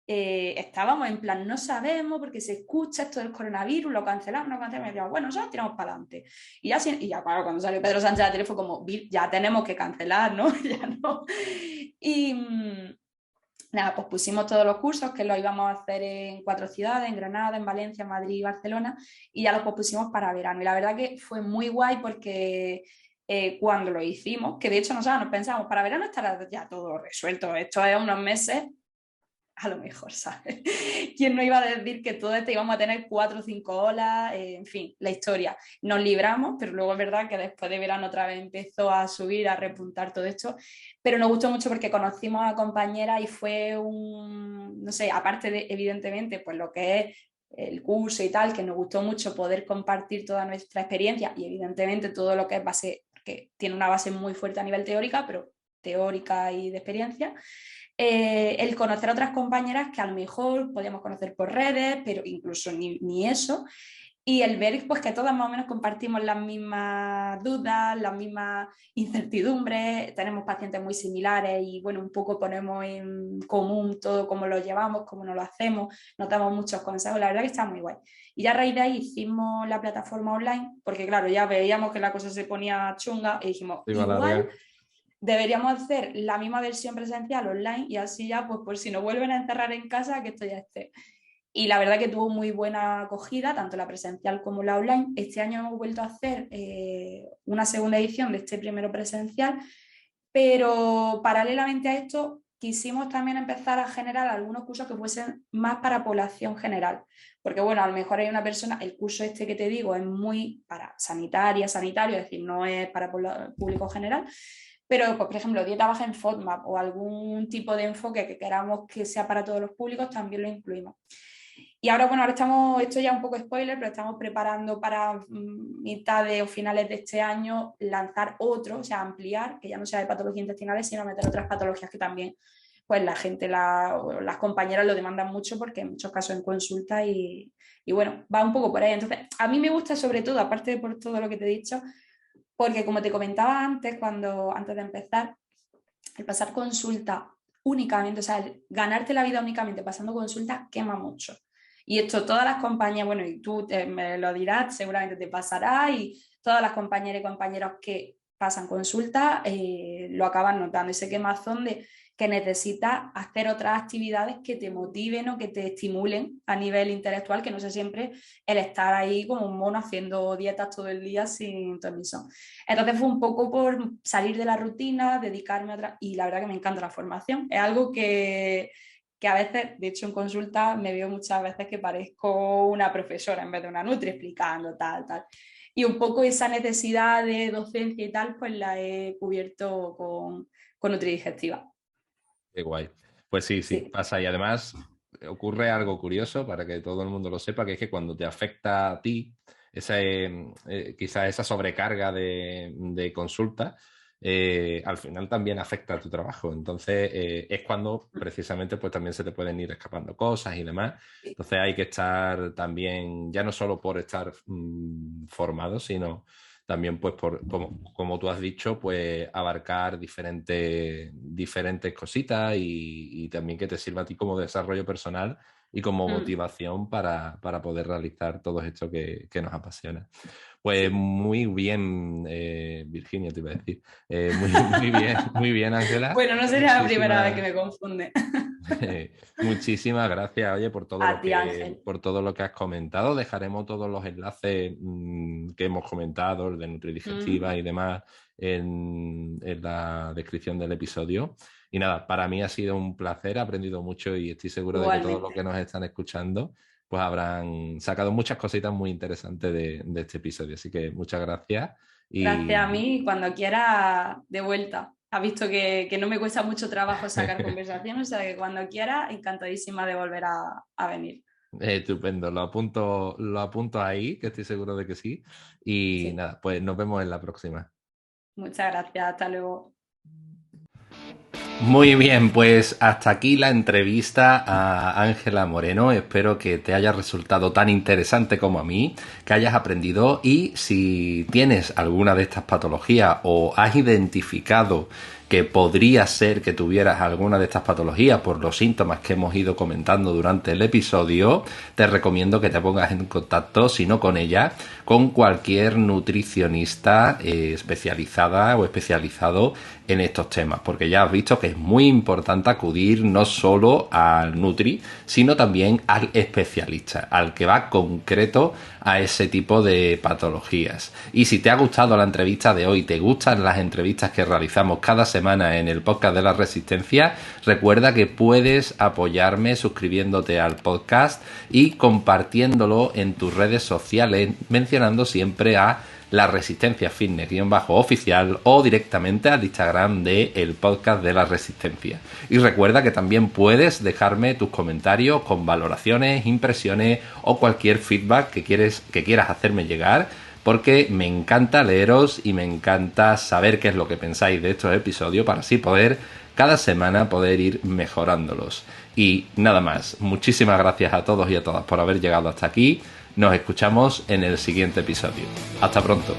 Speaker 2: estábamos en plan, no sabemos porque se escucha esto del coronavirus, lo cancelamos, no cancelamos, y decíamos, bueno, nosotros tiramos para adelante. Y ya, claro, cuando salió Pedro Sánchez a la tele fue como, ya tenemos que cancelar, ¿no? Ya no. Y nada, pues pusimos todos los cursos que los íbamos a hacer en 4 ciudades, en Granada, en Valencia, Madrid y Barcelona, y ya los pospusimos para verano. Y la verdad que fue muy guay porque cuando lo hicimos, que de hecho nosotros nos pensamos, para verano estará ya todo resuelto, esto es unos meses a lo mejor, ¿sabes? ¿Quién no iba a decir que todo esto íbamos a tener 4 o 5 olas? En fin, la historia. Nos libramos, pero luego es verdad que después de verano otra vez empezó a subir, a repuntar todo esto, pero nos gustó mucho porque conocimos a compañeras y fue no sé, aparte de evidentemente pues lo que es el curso y tal, que nos gustó mucho poder compartir toda nuestra experiencia y evidentemente todo lo que es base, que tiene una base muy fuerte a nivel teórica, pero teórica y de experiencia, el conocer a otras compañeras que a lo mejor podíamos conocer por redes, pero incluso ni eso, y el ver pues, que todas más o menos compartimos las mismas dudas, las mismas incertidumbres, tenemos pacientes muy similares y bueno, un poco ponemos en común todo cómo lo llevamos, cómo nos lo hacemos, nos damos muchos consejos, la verdad que está muy guay. Y ya a raíz de ahí hicimos la plataforma online, porque claro, ya veíamos que la cosa se ponía chunga y dijimos, igual deberíamos hacer la misma versión presencial online y así ya, pues por si nos vuelven a encerrar en casa, que esto ya esté. Y la verdad que tuvo muy buena acogida, tanto la presencial como la online. Este año hemos vuelto a hacer una segunda edición de este primero presencial, pero paralelamente a esto quisimos también empezar a generar algunos cursos que fuesen más para población general. Porque bueno, a lo mejor hay una persona, el curso este que te digo es muy para sanitario, es decir, no es para público general. Pero, pues, por ejemplo, dieta baja en FODMAP o algún tipo de enfoque que queramos que sea para todos los públicos, también lo incluimos. Y ahora, bueno, ahora estamos, esto ya es un poco spoiler, pero estamos preparando para mitades o finales de este año lanzar otro, o sea, ampliar, que ya no sea de patologías intestinales, sino meter otras patologías que también, pues la gente, las compañeras lo demandan mucho porque en muchos casos en consulta y bueno, va un poco por ahí. Entonces, a mí me gusta sobre todo, aparte de por todo lo que te he dicho, porque como te comentaba antes, antes de empezar, el pasar consulta únicamente, o sea, el ganarte la vida únicamente pasando consulta quema mucho. Y esto todas las compañías, bueno, y tú me lo dirás, seguramente te pasará, y todas las compañeras y compañeros que pasan consulta lo acaban notando, ese quemazón de que necesitas hacer otras actividades que te motiven o que te estimulen a nivel intelectual, que no sé siempre el estar ahí como un mono haciendo dietas todo el día sin permiso. Entonces fue un poco por salir de la rutina, dedicarme a otra, y la verdad que me encanta la formación. Es algo que a veces, de hecho en consulta me veo muchas veces que parezco una profesora en vez de una nutri explicando tal. Y un poco esa necesidad de docencia y tal, pues la he cubierto con Nutridigestiva.
Speaker 1: Qué guay. Pues sí,
Speaker 2: Sí.
Speaker 1: pasa. Y además ocurre algo curioso para que todo el mundo lo sepa, que es que cuando te afecta a ti, quizá esa sobrecarga de consulta, al final también afecta a tu trabajo. Entonces es cuando precisamente pues también se te pueden ir escapando cosas y demás. Entonces hay que estar también, ya no solo por estar formado, sino también pues como tú has dicho, pues abarcar diferentes cositas y también que te sirva a ti como desarrollo personal y como motivación para poder realizar todo esto que nos apasiona. Pues muy bien, Virginia, te iba a decir. Muy bien, Ángela.
Speaker 2: Bueno, no sería la primera vez que me confunde.
Speaker 1: Muchísimas gracias, oye, por todo
Speaker 2: Ángel.
Speaker 1: por todo lo que has comentado. Dejaremos todos los enlaces que hemos comentado, el de Nutridigestiva y demás, en la descripción del episodio. Y nada, para mí ha sido un placer, he aprendido mucho y estoy seguro de que todos los que nos están escuchando pues habrán sacado muchas cositas muy interesantes de este episodio. Así que muchas gracias.
Speaker 2: Gracias a mí, cuando quiera, de vuelta. Has visto que no me cuesta mucho trabajo sacar conversación, o sea que cuando quiera, encantadísima de volver a venir.
Speaker 1: Estupendo, lo apunto ahí, que estoy seguro de que sí. Y nada, pues nos vemos en la próxima.
Speaker 2: Muchas gracias, hasta luego.
Speaker 1: Muy bien, pues hasta aquí la entrevista a Ángela Moreno. Espero que te haya resultado tan interesante como a mí, que hayas aprendido y si tienes alguna de estas patologías o has identificado que podría ser que tuvieras alguna de estas patologías por los síntomas que hemos ido comentando durante el episodio, te recomiendo que te pongas en contacto, si no con ella, con cualquier nutricionista especializada o especializado en estos temas, porque ya has visto que es muy importante acudir no solo al nutri, sino también al especialista, al que va concreto a ese tipo de patologías. Y si te ha gustado la entrevista de hoy, te gustan las entrevistas que realizamos cada semana en el podcast de la Resistencia, recuerda que puedes apoyarme suscribiéndote al podcast y compartiéndolo en tus redes sociales, mencionando siempre a La Resistencia Fitness-oficial o directamente al Instagram del podcast de La Resistencia. Y recuerda que también puedes dejarme tus comentarios con valoraciones, impresiones o cualquier feedback que quieras hacerme llegar porque me encanta leeros y me encanta saber qué es lo que pensáis de estos episodios para así poder cada semana poder ir mejorándolos. Y nada más, muchísimas gracias a todos y a todas por haber llegado hasta aquí. Nos escuchamos en el siguiente episodio. Hasta pronto.